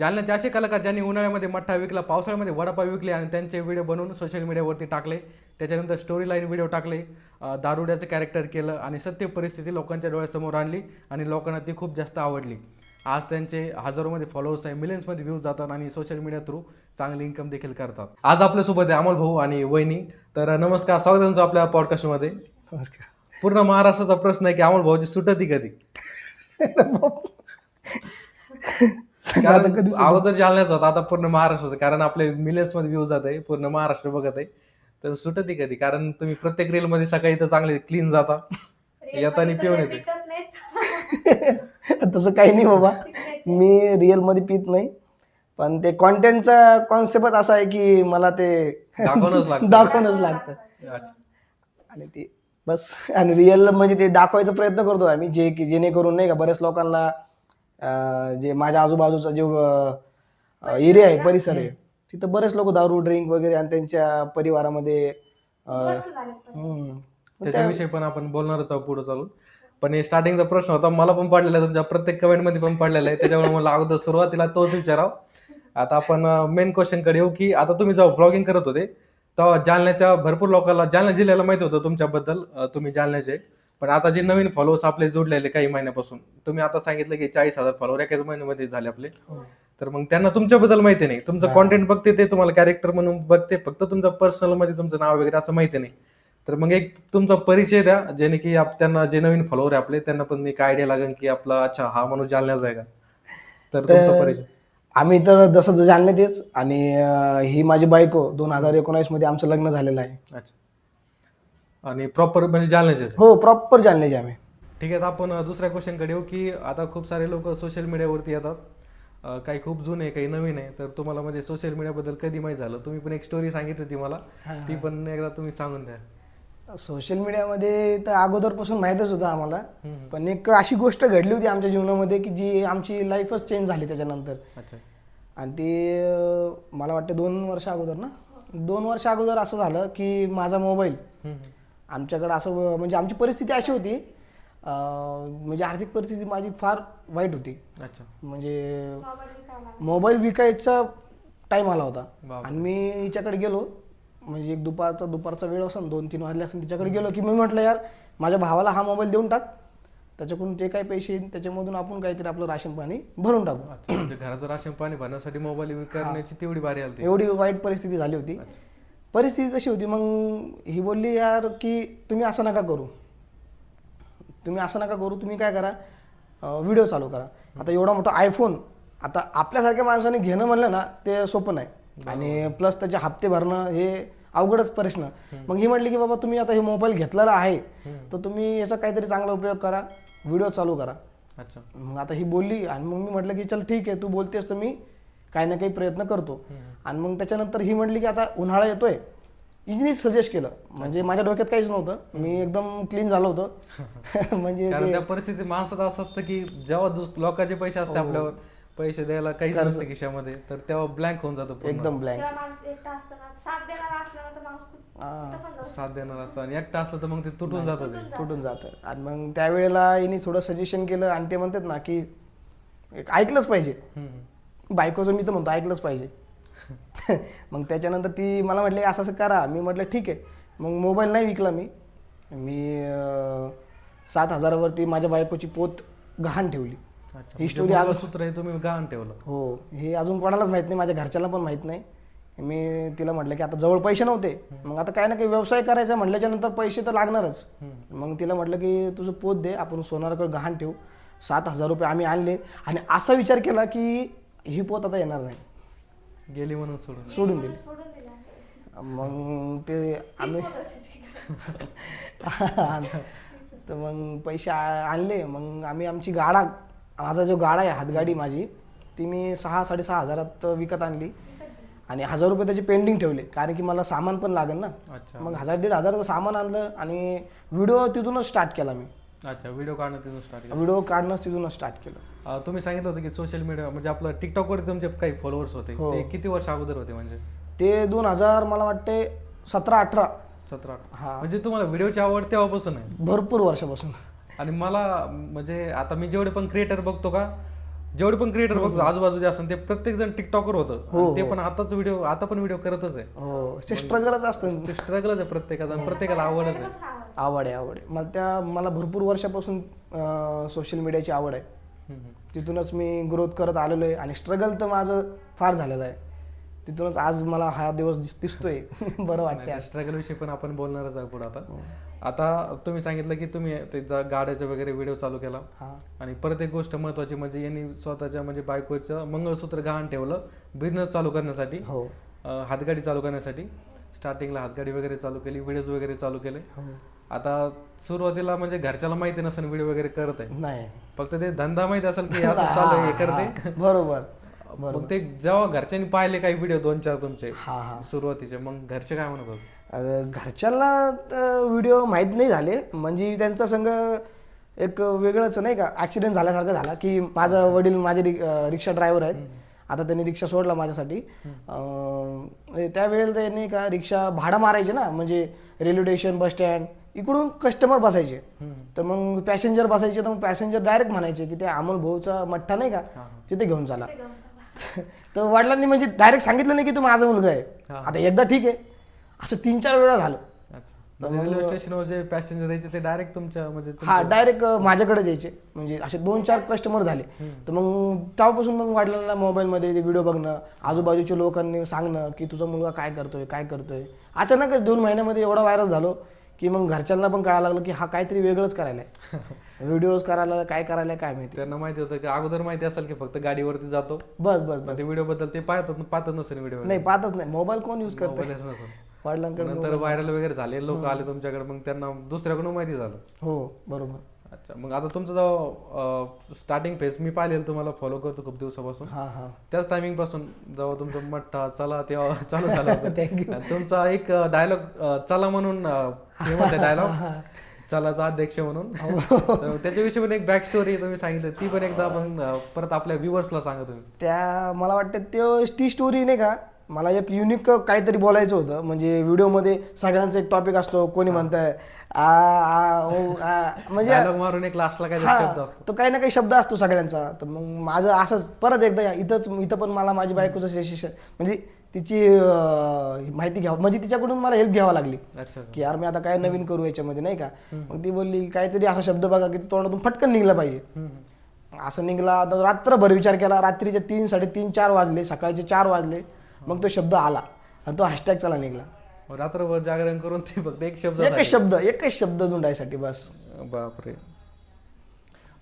जालन्याचे असे कलाकार ज्यांनी उन्हाळ्यामध्ये मठ्ठा विकला, पावसाळ्यामध्ये वडापाव विकले आणि त्यांचे व्हिडिओ बनवून सोशल मीडियावरती टाकले. त्याच्यानंतर स्टोरी लाईन व्हिडिओ टाकले, दारुड्याचं कॅरेक्टर केलं आणि सत्य परिस्थिती लोकांच्या डोळ्यासमोर आणली आणि लोकांना ती खूप जास्त आवडली. आज त्यांचे हजारोमध्ये फॉलोअर्स आहे, मिलियन्समध्ये व्ह्यूज जातात आणि सोशल मीडिया थ्रू चांगली इन्कम देखील करतात. आज आपल्यासोबत आहे अमोल भाऊ आणि वहिनी. तर नमस्कार, स्वागत आहे तुमचं आपल्या पॉडकास्टमध्ये. नमस्कार. पूर्ण महाराष्ट्राचा प्रश्न आहे की अमोल भाऊची सुटती कधी? कारण अगोदर जालन्याचा होता, आता पूर्ण महाराष्ट्राचं, कारण आपले मिलियन्स मध्ये व्ह्यूज जात आहे, पूर्ण महाराष्ट्र बघत आहे. तर सुटती कधी? कारण तुम्ही प्रत्येक रील मध्ये सकाळी तर चांगले क्लीन जाता, येताना पिऊन येते. तसं काही नाही बाबा, मी रिअल मध्ये पित नाही, पण ते कॉन्टेंटचा कॉन्सेप्टच असा आहे की मला ते दाखवणच लागतं. आणि ते बस, आणि रिअल म्हणजे ते दाखवायचा प्रयत्न करतो आम्ही, जेणेकरून नाही का बऱ्याच लोकांना जे माझ्या आजूबाजूचा जो एरिया आहे, परिसर आहे, तिथं बरेच लोक दारू ड्रिंक वगैरे आणि त्यांच्या परिवारामध्ये त्याच्याविषयी पण आपण बोलणारच आहोत पुढे चालून. पण हे स्टार्टिंगचा प्रश्न होता, मला पण पडलेला आहे, तुमच्या प्रत्येक कमेंट मध्ये पण पडलेला आहे, त्याच्यामुळे मला अगोदर सुरुवातीला तोच विचारावं. आता आपण मेन क्वेश्चन कडे येऊ की आता तुम्ही जेव्हा ब्लॉगिंग करत होते तेव्हा जालन्याच्या भरपूर लोकांना, जालना जिल्ह्याला माहिती होतं तुमच्याबद्दल, तुम्ही जालन्याचे. पण आता जे नवीन फॉलोअर्स आपले जोडलेले काही महिन्यापासून, तुम्ही आता सांगितलं की 40,000 फॉलोअर एकाच महिन्यामध्ये झाले आपले, तर मग त्यांना तुमच्याबद्दल माहिती नाही. तुमचं कॉन्टेंट बघते, ते तुम्हाला कॅरेक्टर म्हणून बघते, फक्त तुमचं पर्सनल मध्ये तुमचं नाव वगैरे असं माहिती नाही. तर मग एक तुमचा परिचय द्या, जेणे की त्यांना, जे नवीन फॉलोअर आहे आपले, त्यांना पण एक आयडिया लागेल की आपला अच्छा हा माणूस जालन्याचा आहे का. तर तुमचा परिचय. आम्ही तर जसं जालन्यातच, आणि ही माझी बायको 2019 मध्ये आमचं लग्न झालेलं आहे. अच्छा. आणि प्रॉपर म्हणजे जालन्याचे? हो, प्रॉपर जालन्याचे आम्ही. ठीक आहे. आपण दुसऱ्या क्वेश्चन कडे येऊ की आता खूप सारे लोक सोशल मीडियावरती येतात, काही खूप जुने आहे, काही नवीन आहे. तर तुम्हाला म्हणजे सोशल मीडियाबद्दल कधी माहीत झालं? तुम्ही पण एक स्टोरी सांगितली होती मला, ती पण एकदा तुम्ही सांगून द्या. सोशल मीडियामध्ये तर अगोदरपासून माहीतच होतं आम्हाला, पण एक अशी गोष्ट घडली होती आमच्या जीवनामध्ये की जी आमची लाईफच चेंज झाली त्याच्यानंतर. अच्छा. आणि ते मला वाटतं 2 वर्ष अगोदर ना, 2 वर्ष अगोदर असं झालं की माझा मोबाईल आमच्याकडे, असं म्हणजे आमची परिस्थिती अशी होती, म्हणजे आर्थिक परिस्थिती माझी फार वाईट होती. अच्छा. म्हणजे मोबाईल विकायचा टाईम आला होता आणि मी हिच्याकडे गेलो, म्हणजे एक दुपारचा वेळ असेल, 2-3 वाजले असेल, तिच्याकडे गेलो की मी म्हटलं यार माझ्या भावाला हा मोबाईल देऊन टाक, त्याच्याकडून जे काही पैसे येईल त्याच्यामधून आपण काहीतरी आपलं राशन पाणी भरून टाकू. म्हणजे घराचं राशन पाणी भरण्यासाठी मोबाईल करण्याची तेवढी बारी आली? एवढी वाईट परिस्थिती झाली होती. परिस्थिती तशी होती. मग ही बोलली यार की तुम्ही असं नका करू, तुम्ही काय करा, व्हिडिओ चालू करा. आता एवढा मोठा आयफोन आता आपल्यासारख्या माणसाने घेणं म्हणलं ना ते सोपं नाही, आणि प्लस त्याचे हप्ते भरणं हे अवघडच प्रश्न. मग ही म्हटली की बाबा तुम्ही आता हे मोबाईल घेतलेला आहे तर तुम्ही याचा काहीतरी चांगला उपयोग करा, व्हिडिओ चालू करा. अच्छा. मग आता ही बोलली आणि मग मी म्हटलं की चल ठीक आहे, तू बोलतेस तर मी काही ना काही प्रयत्न करतो. आणि मग त्याच्यानंतर ही म्हटली की आता उन्हाळा येतोय, हिने सजेस्ट केलं, म्हणजे माझ्या डोक्यात काहीच नव्हतं, मी एकदम क्लीन झालो होतो. म्हणजे त्या परिस्थितीत माणसाचं असं असतं की जेव्हा लोकांचे पैसे असते आपल्यावर, पैसे द्यायला काहीच नसतं खिशामध्ये, तर तेव्हा ब्लँक होऊन जातो, एकदम ब्लँक. साथ देणार असतं आणि एकटा असलं तर मग ते तुटून जातं. आणि मग त्यावेळेला हिने थोडं सजेशन केलं, आणि ते म्हणतात ना की ऐकलंच पाहिजे, बायकोचं मी तर म्हणतो ऐकलंच पाहिजे. मग त्याच्यानंतर ती मला म्हटली असं असं करा. मी म्हटलं ठीक आहे. मग मोबाईल नाही विकला मी 7,000वरती माझ्या बायकोची पोत गहाण ठेवली. ही स्टोरी अजून सूत्र आहे, तुम्ही गहाण ठेवलं? हो, हे अजून कोणालाच माहित नाही, माझ्या घरच्याला पण माहित नाही. मी तिला म्हटलं की आता जवळ पैसे नव्हते, मग आता काय ना काही व्यवसाय करायचा म्हटल्याच्या नंतर पैसे तर लागणारच. मग तिला म्हटलं की तुझं पोत दे, आपण सोनाराकडे गहाण ठेवू. 7,000 रुपये आम्ही आणले, आणि असा विचार केला की ही पोत आता येणार नाही, गेली म्हणून सोडून दिली. मग ते आम्ही तर मग पैसे आणले. मग आम्ही आमची माझा जो गाडा आहे, हातगाडी माझी, ती मी 6-6.5 हजारात विकत आणली, आणि 1,000 रुपये त्याची पेंडिंग ठेवले, कारण की मला सामान पण लागेल ना. मग 1,000-1,500 हजाराचं सामान आणलं आणि व्हिडिओ तिथूनच स्टार्ट केला मी. अच्छा. व्हिडिओ काढणं तिथूनच स्टार्ट केलं. तुम्ही सांगितलं होतं की सोशल मीडिया म्हणजे आपलं टिकटॉकवर तुमचे काही फॉलोअर्स होते, ते किती वर्ष अगोदर होते? म्हणजे ते 2000 मला वाटते 17-18. हा, म्हणजे तुम्हाला व्हिडिओची आवड तेव्हापासून आहे? भरपूर वर्षापासून. आणि मला म्हणजे आता मी जेवढे पण क्रिएटर बघतो का, जेवढे पण क्रिएटर बघतो आजूबाजूचे असतात ते प्रत्येक जण टिकटॉकर होतं आणि ते पण आता पण व्हिडिओ करतच आहे. हो ते स्ट्रगलच असतं. ते स्ट्रगलच आहे प्रत्येकाचा आणि प्रत्येकाला आवडच आहे. आवड आहे मला भरपूर वर्षापासून सोशल मीडियाची आवड आहे. तिथूनच मी ग्रोथ करत आलेलो आहे आणि स्ट्रगल तर माझं फार झालेलं आहे. तिथूनच आज मला हा दिवस दिसतोय बरं वाटतंय. स्ट्रगल विषयी पण आपण बोलणारच आहे पुढे. आता तुम्ही सांगितलं की तुम्ही त्याचा गाड्याचा वगैरे व्हिडिओ चालू केला आणि परत एक गोष्ट महत्वाची म्हणजे यांनी स्वतःच्या म्हणजे बायकोचं मंगळसूत्र गहाण ठेवलं बिझनेस चालू करण्यासाठी, हातगाडी चालू करण्यासाठी. स्टार्टिंगला हातगाडी वगैरे चालू केली, व्हिडिओज वगैरे चालू केले. आता सुरुवातीला म्हणजे घरच्याला माहिती नसेल व्हिडिओ वगैरे करत आहे, नाही फक्त ते धंदा माहिती असेल की असं चालू आहे, हे करते. बरोबर. मग ते जेव्हा घरच्यांनी पाहिले काही व्हिडिओ 2-4 तुमचे सुरुवातीचे, मग घरचे काय म्हणत होते? घरच्यांना व्हिडिओ माहीत नाही झाले, म्हणजे त्यांचा संग एक वेगळंच नाही का ॲक्सिडेंट झाल्यासारखं झाला की माझा वडील माझे रिक्षा ड्रायव्हर आहेत. आता त्यांनी रिक्षा सोडला माझ्यासाठी. त्यावेळेला त्यांनी का रिक्षा भाडं मारायचे ना, म्हणजे रेल्वे स्टेशन बस स्टँड इकडून कस्टमर बसायचे, तर मग पॅसेंजर बसायचे, तर मग पॅसेंजर डायरेक्ट म्हणायचे की ते अमोल भाऊचा मठ्ठा नाही का तिथे घेऊन चला. तर वडिलांनी म्हणजे डायरेक्ट सांगितलं नाही की तो माझा मुलगा आहे. आता एकदा ठीक आहे, असं 3-4 वेळा झालं. रेल्वे स्टेशनवर जे पॅसेंजर यायचे ते डायरेक्ट तुमच्या म्हणजे डायरेक्ट माझ्याकडे यायचे. म्हणजे असे 2-4 कस्टमर झाले. तर मग तेव्हापासून मग वडिलांना मोबाईलमध्ये ते व्हिडिओ बघणं, आजूबाजूच्या लोकांनी सांगणं की तुझा मुलगा काय करतोय. अचानकच 2 महिन्यामध्ये एवढा व्हायरल झालो की मग घरच्यांना पण कळायला लागलं की हा काहीतरी वेगळंच करायला आहे, व्हिडिओज करायला काय माहिती. त्यांना माहिती होतं की अगोदर माहिती असेल की फक्त गाडीवरती जातो बस ते व्हिडिओ बद्दल ते पाहतच नसेल व्हिडिओ. नाही पाहतच नाही. मोबाईल कोण यूज करतो वडिलांकडे. नंतर व्हायरल वगैरे झाले, लोक आले तुमच्याकडे, मग त्यांना दुसऱ्याकडून माहिती झालं. हो बरोबर. अच्छा, मग आता तुमचं जेव्हा स्टार्टिंग फेज मी पाहिलेलं, तुम्हाला फॉलो करतो खूप दिवसापासून, त्याच टायमिंग पासून जेव्हा तुमचं मठ्ठा चला तेव्हा चालू झालं होतं. तुमचा एक डायलॉग चला म्हणून फेमस आहे डायलॉग, चलाचा अध्यक्ष म्हणून. त्याच्याविषयी पण एक बॅक स्टोरी तुम्ही सांगितलं, ती पण एकदा आपण परत आपल्या व्ह्युअर्सला सांगा तुम्ही. त्या मला वाटतं ती स्टोरी नाही का, मला एक युनिक काहीतरी बोलायचं होतं. म्हणजे व्हिडिओमध्ये सगळ्यांचा एक टॉपिक असतो, कोणी म्हणतंय म्हणजे मारून एक लास्टला काही शब्द असतो, तो काही ना काही शब्द असतो सगळ्यांचा. तर मग माझं असंच परत एकदा इथं पण मला माझी बायकोचं सेशन म्हणजे तिची माहिती घ्यावं, म्हणजे तिच्याकडून मला हेल्प घ्यावं लागली की यार मी आता काय नवीन करू याच्यामध्ये नाही का. मग ती बोलली काहीतरी असा शब्द बघा की तोंडातून फटकन निघला पाहिजे. असं निघला, तर रात्रभर विचार केला. रात्रीचे 3, 3:30, 4 वाजले, सकाळचे 4 वाजले, मग तो शब्द आला आणि तो हॅशटॅग चला निघला. रात्रभर जागरण करून ते फक्त एकच शब्द धुंडायसाठी बस. बापरे.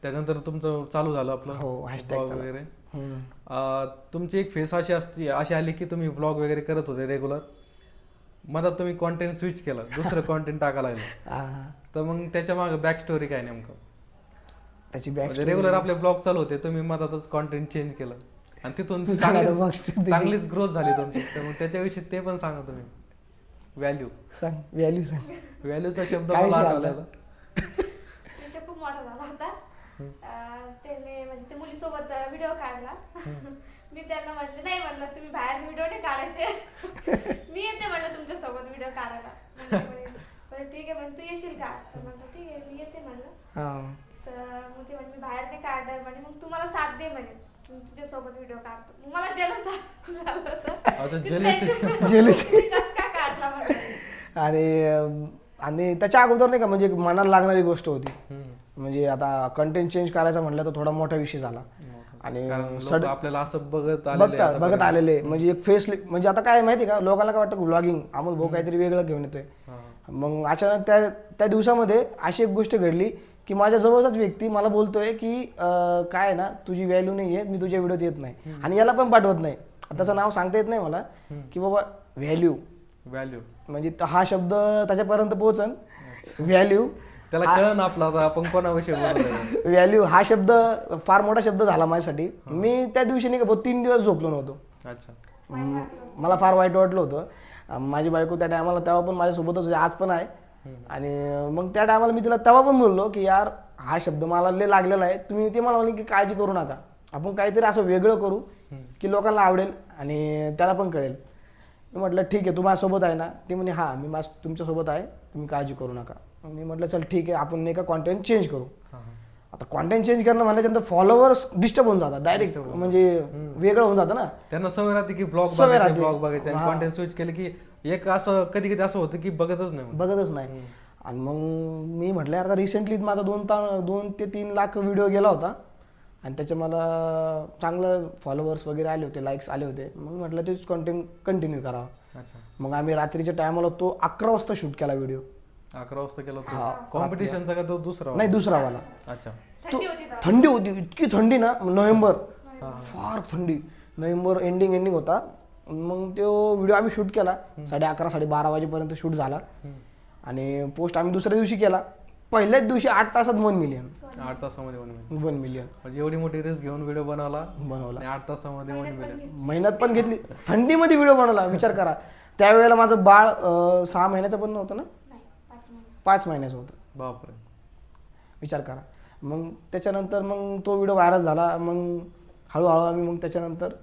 त्यानंतर तुमचं चालू झालं आपलं हॅशटॅग वगैरे. तुमची एक फेस अशी आली की तुम्ही ब्लॉग वगैरे करत होते रेग्युलर, मधात तुम्ही कॉन्टेंट स्विच केलं, दुसरं कॉन्टेंट टाकायला लागलं. तर मग त्याच्या मागे बॅक स्टोरी काय नेमकं? त्याची बॅक रेग्युलर आपले ब्लॉग चालू होते, तुम्ही मधातच कॉन्टेंट चेंज केलं आणि तिथून चांगलीच ग्रोथ झाली तुमची. तर मग त्याच्याविषयी ते पण सांगा तुम्ही. व्हॅल्यूचा शब्द विषय खूप मोठा झाला होता. त्याने म्हणजे ते मुलीसोबत व्हिडिओ काढला. मी त्यांना म्हटलं नाही, म्हणलं तुम्ही बाहेर व्हिडिओ नाही काढायचे, मी येते म्हणलं तुमच्यासोबत व्हिडिओ काढायला. बरं ठीक आहे, म्हणजे तू येशील का? तर म्हणलं ठीक आहे मी येते म्हणलं. तर मग ते म्हणजे मी बाहेर नाही काढणार म्हणे, मग तू मला साथ दे म्हणे, तुझ्यासोबत व्हिडिओ काढतो. मला आणि त्याच्या अगोदर नाही का, म्हणजे मनाला लागणारी गोष्ट होती. म्हणजे आता कंटेंट चेंज करायचा म्हटलं तर थोडा मोठा विषय झाला. आणि आपल्याला असं बघत आलेले म्हणजे एक फेस, म्हणजे आता काय माहिती का, लोकांना काय वाटतं व्लॉगिंग अमोल भाऊ काहीतरी वेगळं घेऊन येतोय. मग अचानक त्या दिवसामध्ये अशी एक गोष्ट घडली की माझ्या जवळचाच व्यक्ती मला बोलतोय की काय ना तुझी व्हॅल्यू नाही आहे, मी तुझ्या व्हिडिओत येत नाही आणि याला पण पाठवत नाही. त्याचं नाव सांगता येत नाही मला की बाबा व्हॅल्यू म्हणजे हा शब्द त्याच्यापर्यंत पोहोचन. व्हॅल्यू त्याला कळण आपला आपण कोणाविषयी बोलतोय. व्हॅल्यू हा शब्द फार मोठा शब्द झाला माझ्यासाठी. मी त्या दिवशी नाही का 3 दिवस झोपलो नव्हतो. मला फार वाईट वाटलं होतं. माझी बायको त्या टायमाला तेव्हा पण माझ्यासोबतच होती, आज पण आहे. आणि मग त्या टायमाला मी तिला तेव्हा पण बोललो की यार हा शब्द मला लय लागलेला आहे. तुम्ही ते मला म्हणले की काळजी करू नका, आपण काहीतरी असं वेगळं करू की लोकांना आवडेल आणि त्याला पण कळेल. मी म्हटलं ठीक आहे, तू माझ्यासोबत आहे ना? ती म्हणे हां मी तुमच्यासोबत आहे, तुम्ही काळजी करू नका. मी म्हटलं चल ठीक आहे, आपण नाही का कॉन्टेंट चेंज करू. आता कॉन्टेंट चेंज करणं म्हणल्याच्यानंतर फॉलोअर्स डिस्टर्ब होऊन जातात डायरेक्ट, म्हणजे वेगळं होऊन जातं ना. त्यांना सवय राहते की ब्लॉग सवय बघायचे राहते. ब्लॉग बघायचे आणि हा. कॉन्टेंट स्विच केले की एक असं कधी कधी असं होतं की बघतच नाही. बघतच नाही. आणि मग मी म्हटलं आता रिसेंटली माझा 2 ते 3 लाख व्हिडिओ गेला होता आणि त्याचे मला चांगलं फॉलोअर्स वगैरे आले होते, लाईक्स आले होते. मग म्हटलं तेच कॉन्टेंट कंटिन्यू करावं. अच्छा, मग आम्ही रात्रीच्या टायमाला तो 11 वाजता शूट केला व्हिडिओ. 11 वाजता केलं हा, होतं कॉम्पिटिशनचा का तो दुसरा नाही, दुसरा वाला. अच्छा, थंडी होती तेव्हा. थंडी होती, इतकी थंडी ना, नोव्हेंबर, फार थंडी, नोव्हेंबर एंडिंग होता. मग तो व्हिडिओ आम्ही शूट केला 11:30 12 वाजेपर्यंत शूट झाला आणि पोस्ट आम्ही दुसऱ्या दिवशी केला. पहिल्याच दिवशी 8 तासात 1 मिलियन. 8 तासामध्ये 1 मिनिट 1 मिलियन म्हणजे एवढी मोठी रिस्क घेऊन व्हिडिओ बनवला बनवला. आणि 8 तासामध्ये 1 मिलियन. मेहनत पण घेतली, थंडीमध्ये व्हिडिओ बनवला. विचार करा, त्यावेळेला माझं बाळ 6 महिन्याचं पण नव्हतं ना, नाही, 5 महिने. 5 महिन्याचं होतं. बापरे. विचार करा. मग त्याच्यानंतर मग तो व्हिडिओ व्हायरल झाला. मग हळूहळू आम्ही मग त्याच्यानंतर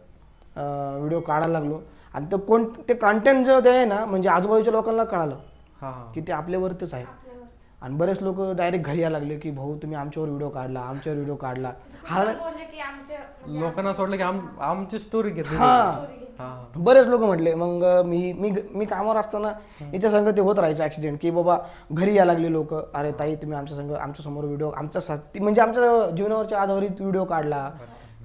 व्हिडिओ काढायला लागलो आणि ते कंटेंट जे आहे ना, म्हणजे आजूबाजूच्या लोकांना कळालं हा हा की ते आपल्यावरतीच आहे. आपल्यावर. आणि बरेच लोक डायरेक्ट घरी यायला लागले की भाऊ तुम्ही आमच्यावर व्हिडिओ काढला, आमच्यावर व्हिडिओ काढला. कोणी बोलले की आमच्या म्हणजे लोकांना असं वाटलं की आमची स्टोरी घेतली. हा, story घेतली. हा बरेच लोक म्हटले. मग मी कामावर असताना याच्या संग ते होत राहायचं ऍक्सिडेंट की बाबा घरी यायला लागले लोक, अरे ताई तुम्ही आमच्या संग आमच्या समोर व्हिडिओ म्हणजे आमच्या जीवनावरच्या आधारित व्हिडिओ काढला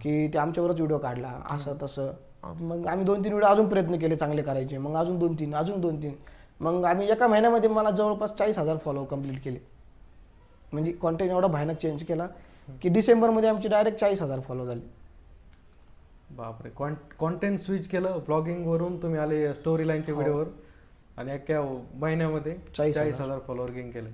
की ते आमच्यावरच व्हिडिओ काढला, असं तसं. मग आम्ही 2-3 व्हिडिओ अजून प्रयत्न केले चांगले करायचे. मग अजून 2-3. मग आम्ही एका महिन्यामध्ये मला जवळपास 40,000 फॉलो कंप्लीट केले. म्हणजे कॉन्टेंट एवढा भयानक चेंज केला की डिसेंबरमध्ये आमची डायरेक्ट 40,000 फॉलो झाले. बापरे. कॉन्टेंट स्विच केलं ब्लॉगिंग वरून तुम्ही आले स्टोरी लाईनच्या व्हिडिओवर आणि एका महिन्यामध्ये 40,000 फॉलोअर गेन केले.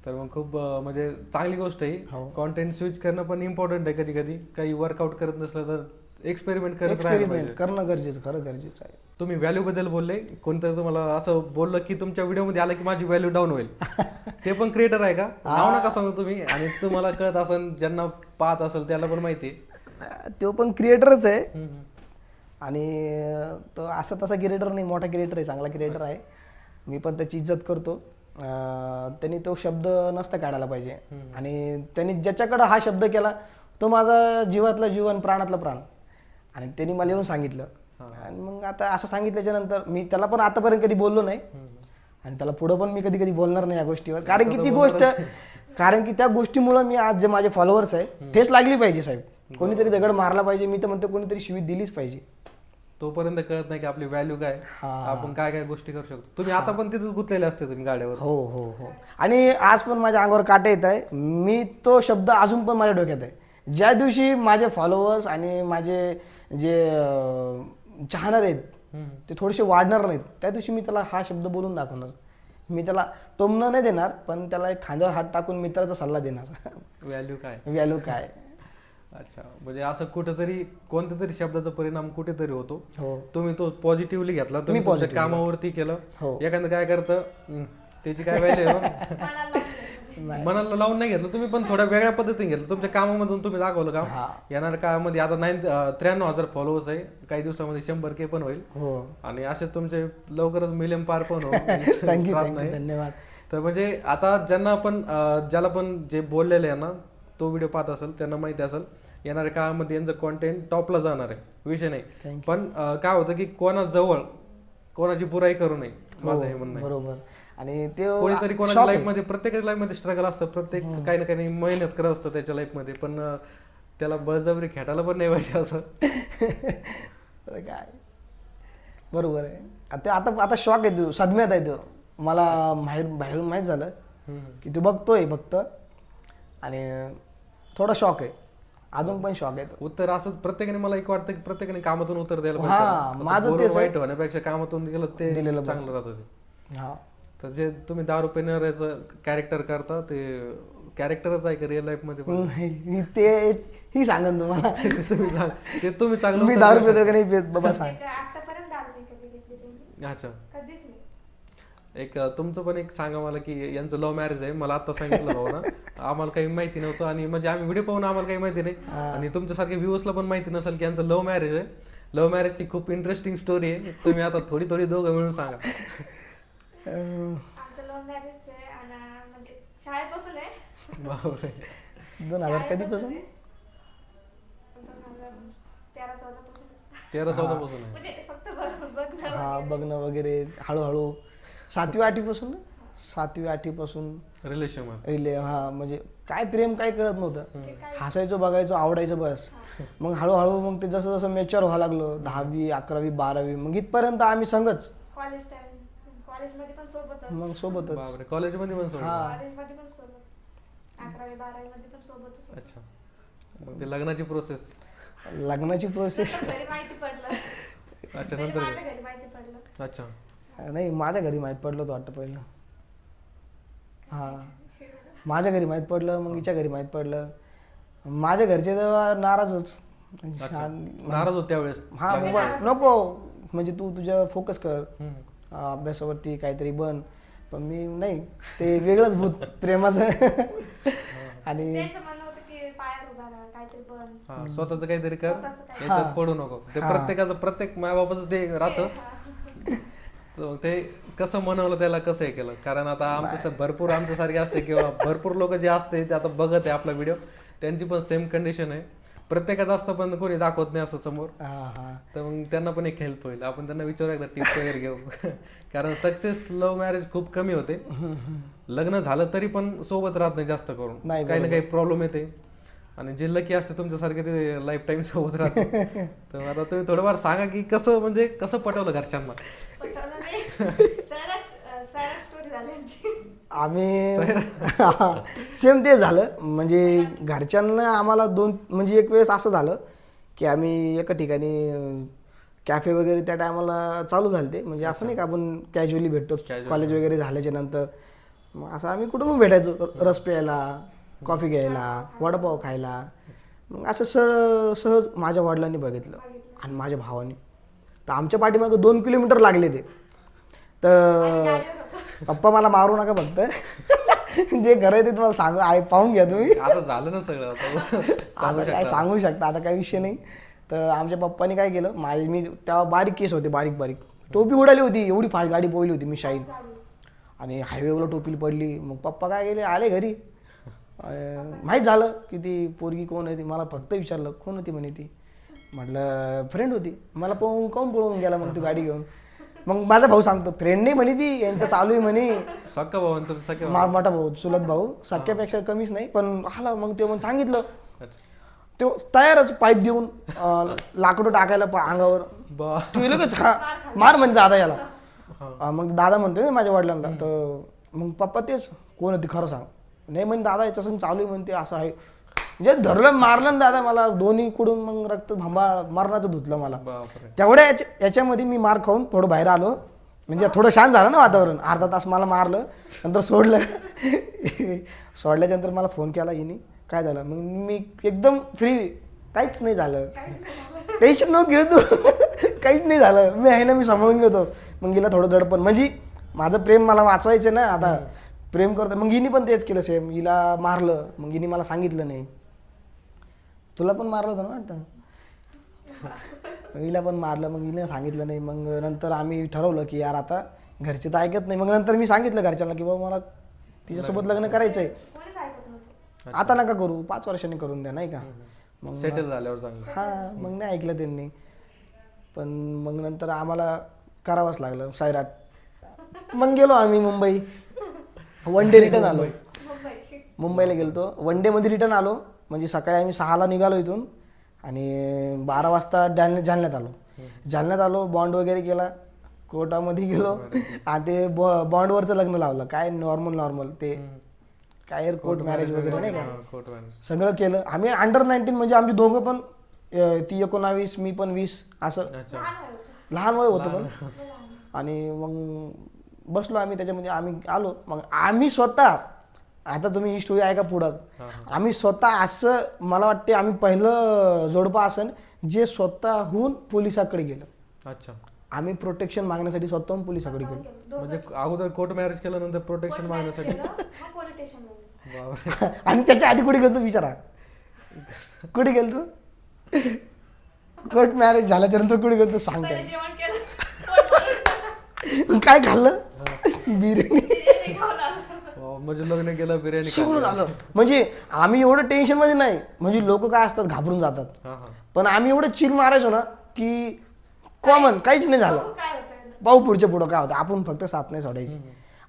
तर मग खूप म्हणजे चांगली गोष्ट आहे. हो. कॉन्टेंट स्विच करणं पण इम्पॉर्टंट आहे. कधी कधी काही वर्कआउट करत नसलं तर एक्सपेरिमेंट करत राहायला एक्सपेरिमेंट पाहिजे. करणं गरजेचं, खरं गरजेचं आहे. तुम्ही व्हॅल्यू बद्दल बोलले, कोणतरी तुम्हाला असं बोललं की तुमच्या व्हिडिओमध्ये आलं की माझी व्हॅल्यू डाऊन होईल, ते पण क्रिएटर आहे का? नाव नका सांगू तुम्ही, आणि तुम्हाला कळत असेल, ज्यांना पाहत असेल त्याला पण माहिती आहे. तो पण क्रिएटरच आहे हम्म, हम्म. आणि तो असा तसा क्रिएटर नाही, मोठा क्रिएटर आहे, चांगला क्रिएटर आहे. मी पण त्याची इज्जत करतो. त्यांनी तो शब्द नसता काढायला पाहिजे आणि त्यांनी ज्याच्याकडं हा शब्द केला तो माझा जीवातला जीवन, प्राणातला प्राण. आणि त्यांनी मला येऊन सांगितलं आणि मग आता असं सांगितल्याच्या नंतर मी त्याला पण आतापर्यंत कधी बोललो नाही आणि त्याला पुढं पण मी कधी कधी बोलणार नाही या गोष्टीवर. कारण की ती गोष्ट, कारण की त्या गोष्टीमुळे मी आज जे माझे फॉलोअर्स आहे तेच लागली पाहिजे साहेब. कोणीतरी दगड मारला पाहिजे, मी तर म्हणतो कोणीतरी शिवी दिलीच पाहिजे. तोपर्यंत कळत नाही की आपली व्हॅल्यू काय, आपण काय काय गोष्टी करू शकतो. तुम्ही आता पण तिथेच गुंतलेले असते तुम्ही गाड्यावर. हो हो हो. आणि आज पण माझ्या अंगावर काटे येत आहे. मी तो शब्द अजून पण माझ्या डोक्यात आहे. ज्या दिवशी माझे फॉलोअर्स आणि माझे जे चाहणार आहेत ते थोडेसे वाढणार नाहीत, त्या दिवशी मी त्याला हा शब्द बोलून दाखवणार. मी त्याला टोमणं नाही देणार, पण त्याला एक खांद्यावर हात टाकून मित्राचा सल्ला देणार. व्हॅल्यू काय, व्हॅल्यू काय. अच्छा. म्हणजे असं कुठेतरी कोणत्या तरी शब्दाचा परिणाम कुठेतरी होतो. हो तुम्ही तो पॉझिटिव्हली घेतला, तुम्ही तुमच्या कामावरती केलं. हो. एखादं काय करतं, त्याची काय व्हॅल्यू आहे मनाला लागलं. मनाला लावून नाही घेतलं तुम्ही, पण थोड्या वेगळ्या पद्धतीने घेतलं. तुमच्या कामामधून तुम्ही दाखवलं काम. येणाऱ्या काळामध्ये आता 93,000 फॉलोअर्स आहे, काही दिवसामध्ये 100K पण होईल. हो. आणि असे तुमचे लवकरच मिलियन पार पण हो. थँक्यू, धन्यवाद. तर म्हणजे आता ज्यांना पण ज्याला पण जे बोललेले आहे ना, तो व्हिडिओ पाहत असेल त्यांना माहिती असेल येणाऱ्या काळामध्ये यांचं कॉन्टेंट टॉपला जाणार आहे, विषय नाही. पण काय होतं की कोणाजवळ कोणाची बुराई करू नये, माझं हे म्हणणं आहे. बरोबर. आणि ते कोणीतरी कोणाच्या लाईफमध्ये, प्रत्येकाच्या लाईफमध्ये स्ट्रगल असतं, प्रत्येक काही ना काही मेहनत करत असतं त्याच्या लाईफमध्ये, पण त्याला बळजबरी खेटायला पण नाही पाहिजे असं. काय बरोबर आहे. ते आता शॉक आहे, तो सदम्यात आहे. तो मला बाहेरून माहीत झालं की तू बघतोय फक्त, आणि थोडा शॉक आहे, अजून पण शॉक आहे. उत्तर असं प्रत्येकाने, मला एक वाटतं की प्रत्येकाने कामातून उत्तर द्यायला माझं पाहिजे. तेच वाईट होण्यापेक्षा कामातून गेलं ते दिलेलं चांगलं राहतं ते. हा. तर जे तुम्ही दारू पिणाऱ्याचं कॅरेक्टर करता ते कॅरेक्टरच आहे का रिअल लाईफ मध्ये पण? ही सांगन तुम्हाला. ते तुम्ही चांगलं. मी दारू पितो का नाही पित बाबा सांग. आतापर्यंत दारू नाही कधी घेतली तुम्ही? अच्छा. कधीच नाही. एक तुमचं पण एक सांगा मला की यांचं लव्ह मॅरेज आहे. मला आता सांगितलं भाऊ ना, आम्हाला काही माहिती नव्हतं, आणि म्हणजे आम्ही व्हिडिओ पाहून आम्हाला काही माहिती नाही, आणि तुमच्यासारखे व्ह्यूअर्सला पण माहिती नसेल की यांचं लव्ह मॅरेज आहे. लव्ह मॅरेजची खूप इंटरेस्टिंग स्टोरी आहे. तुम्ही आता थोडी थोडी दोघं मिळून सांगा. आमचं लव्ह मॅरेज आहे आणि म्हणजे शाळेपासून आहे. बापरे. 2000 कधीपासून? 2013-14 पासून. 13-14 पासून आहे. म्हणजे फक्त बघणं हा बघणं वगैरे हळूहळू 7वी-8वी पासून ना 7वी-8वी पासून रिलेशन रिले हा म्हणजे काय प्रेम काय कळत नव्हतं. हसायचो बघायचो आवडायचं बस. मग हळूहळू मग ते जसं जसं मॅच्युअर व्हायला लागलो 10वी 11वी 12वी मग इथपर्यंत आम्ही संगच कॉलेजमध्ये पण सोबतच. मग सोबतच. बापरे कॉलेजमध्ये पण सोडलं. हा कॉलेजमध्ये पण सोबत. 11वी 12वी मध्ये पण सोबतच होतो. अच्छा मग ते लग्नाची प्रोसेस लग्नाची प्रोसेस घरी माहिती पडलं. अच्छा पहिले नंतर माझ्या घरी माहिती पडलं. अच्छा नाही माझ्या घरी माहीत पडलं होतं वाटतं पहिलं. हा माझ्या घरी माहीत पडलं मग हिच्या घरी माहीत पडलं. माझ्या घरचे तेव्हा नाराजच. अच्छा नाराज होत त्यावेळेस. हा मोबाईल नको म्हणजे तू तुझ्या फोकस कर हम्म. अभ्यासावरती काहीतरी बन. पण मी नाही ते वेगळंच भूत प्रेमाचं. आणि त्यांचं म्हणणं होतं की पायावर उभा राहा काहीतरी बन. हा स्वतःच काहीतरी कर स्वतःचं काही. याच्यात पडू नको. ते प्रत्येकाचं प्रत्येक मायबापाचं ते राहतं. तर ते कसं मनवलं त्याला कसं हे केलं कारण आता आमच्या भरपूर आमच्यासारखे असते किंवा भरपूर लोक जे असते ते आता बघत आहे आपला व्हिडिओ त्यांची पण सेम कंडिशन आहे. प्रत्येकाचं असतं पण कोणी दाखवत नाही असं समोर. हा हा तर मग त्यांना पण एक हेल्प होईल. आपण त्यांना विचारू एकदा टिप्स वगैरे घेऊ. कारण सक्सेस लव्ह मॅरेज खूप कमी होते. लग्न झालं तरी पण सोबत राहत नाही जास्त करून. नाही, काही ना काही प्रॉब्लेम येते आणि जे लकी असते तुमच्यासारखे ते लाईफ टाईम सोबत राहते. तर आता तुम्ही थोडंफार सांगा की कसं म्हणजे कसं पटवलं घरच्यांना. पटवलं नाही. सरळ स्टोरी झाली आमची. आम्ही सेम ते झालं म्हणजे घरच्यांना आम्हाला म्हणजे एक वेळेस असं झालं की आम्ही एका ठिकाणी कॅफे वगैरे त्या टायमाला चालू झाले ते म्हणजे असं नाही का आपण कॅज्युअली भेटतो कॉलेज वगैरे झाल्याच्या नंतर. मग असं आम्ही कुठं पण भेटायचो रस प्यायला कॉफी घ्यायला वडापाव खायला. मग असं सहज माझ्या वडिलांनी बघितलं आणि माझ्या भावाने. तर आमच्या पाठीमागं 2 किलोमीटर लागले ते. तर पप्पा मला मारू नका फक्त. जे घर आहे ते तुम्हाला सांगू पाहून घ्या तुम्ही. आता झालं ना सगळं आता काय सांगू शकता आता काही विषय नाही. तर आमच्या पप्पानी काय केलं मी तेव्हा बारीक केस होते बारीक टोपी उडाली होती एवढी फास्ट गाडी पोहली होती मी शाईन आणि हायवेवर टोपी पडली. मग पप्पा काय गेले आले घरी. माहीत झालं की ती पोरगी कोण आहे ती. मला फक्त विचारलं कोण होती म्हणे ती. म्हटलं फ्रेंड होती. मला कोण पळून गेला मग तू गाडी घेऊन. मग माझा भाऊ सांगतो फ्रेंड नाही म्हणे ती यांचं चालू आहे म्हणे. सख्खा भाऊ आणि सख्या मोठा भाऊ चुलत भाऊ सख्यापेक्षा कमीच नाही पण आला. मग ते मग सांगितलं तो तयारच पाईप देऊन लाकडं टाकायला अंगावर. तू लगेच मार म्हणजे दादा याला. मग दादा म्हणतोय माझ्या वडिलांना. तर मग पप्पा तेच कोण होती खरं सांग. नाही म्हणे दादा याच्या संग चालू आहे म्हणते असं आहे. म्हणजे धरलं मारलं दादा मला दोन्ही कडून मग रक्त मरणाचं धुतलं मला. तेवढ्या याच्यामध्ये मी मार खाऊन थोडं बाहेर आलो म्हणजे थोडं शांत झालं ना वातावरण. अर्धा तास मला मारलं नंतर सोडलं. सोडल्याच्यानंतर मला फोन केला हिने काय झालं. मग मी एकदम फ्री काहीच नाही झालं. टेन्शन नको घेऊ तू. काहीच नाही झालं मी आहे ना मी सांभाळून घेतो. मग हिला थोडं दडपण म्हणजे माझं प्रेम मला वाचवायचं ना आता प्रेम करतो. मग हिने पण तेच केलं सेम. हिला मारलं मग हिने मला सांगितलं नाही. तुला पण मारलं होतं ना वाटतं. हिला पण मारलं मग हिने सांगितलं नाही. मग नंतर आम्ही ठरवलं की यार आता घरचे तर ऐकत नाही. मग नंतर मी सांगितलं घरच्यांना की बाबा मला तिच्यासोबत लग्न करायचं आहे. कोणीच ऐकत नव्हतं. आता नका करू 5 वर्षांनी करून द्या नाही का. मग सेटल झाल्यावर चांगलं. हा मग नाही ऐकलं त्यांनी. पण मग नंतर आम्हाला करावंच लागलं सैराट. मग गेलो आम्ही मुंबई. 1 डे रिटर्न आलो. मुंबईला गेलतो 1 डे मध्ये रिटर्न आलो. म्हणजे सकाळी आम्ही 6ला निघालो इथून आणि 12 वाजता जालन्यात आलो. जालन्यात आलो बॉन्ड वगैरे केला कोर्टामध्ये गेलो आणि ते बॉन्डवरचं लग्न लावलं. काय नॉर्मल ते काय कोर्ट मॅरेज वगैरे नाही का सगळं केलं आम्ही. अंडर-19 म्हणजे आमची दोघं पण ती 19 मी पण 20 असं लहान वय होतं पण. आणि मग बसलो आम्ही त्याच्यामध्ये आम्ही आलो. मग आम्ही स्वतः आता तुम्ही ही स्टोरी ऐका पुढं. आम्ही स्वतः असं मला वाटते आम्ही पहिलं जोडपं असन जे स्वतःहून पोलिसाकडे गेलं. अच्छा आम्ही प्रोटेक्शन मागण्यासाठी स्वतःहून पोलिसाकडे गेलो. म्हणजे अगोदर कोर्ट मॅरेज केल्यानंतर प्रोटेक्शन मागण्यासाठी. आणि त्याच्या आधी कुठे गेलो विचारा. कुठे गेलो तू. कोर्ट मॅरेज झाल्याच्या नंतर कुठे गेलो सांग. काय खाल्लं बिर्याणी. म्हणजे लग्न केलं बिर्याणी सगळं झालं. म्हणजे आम्ही एवढं टेन्शन मध्ये नाही, म्हणजे लोक काय असतात घाबरून जातात, हा हा पण आम्ही एवढं चिल मारायचो ना की कॉमन काहीच नाही झालं. काय होतं पाहू पुढच्या पुढं काय होतं, आपण फक्त साथ नाही सोडायची.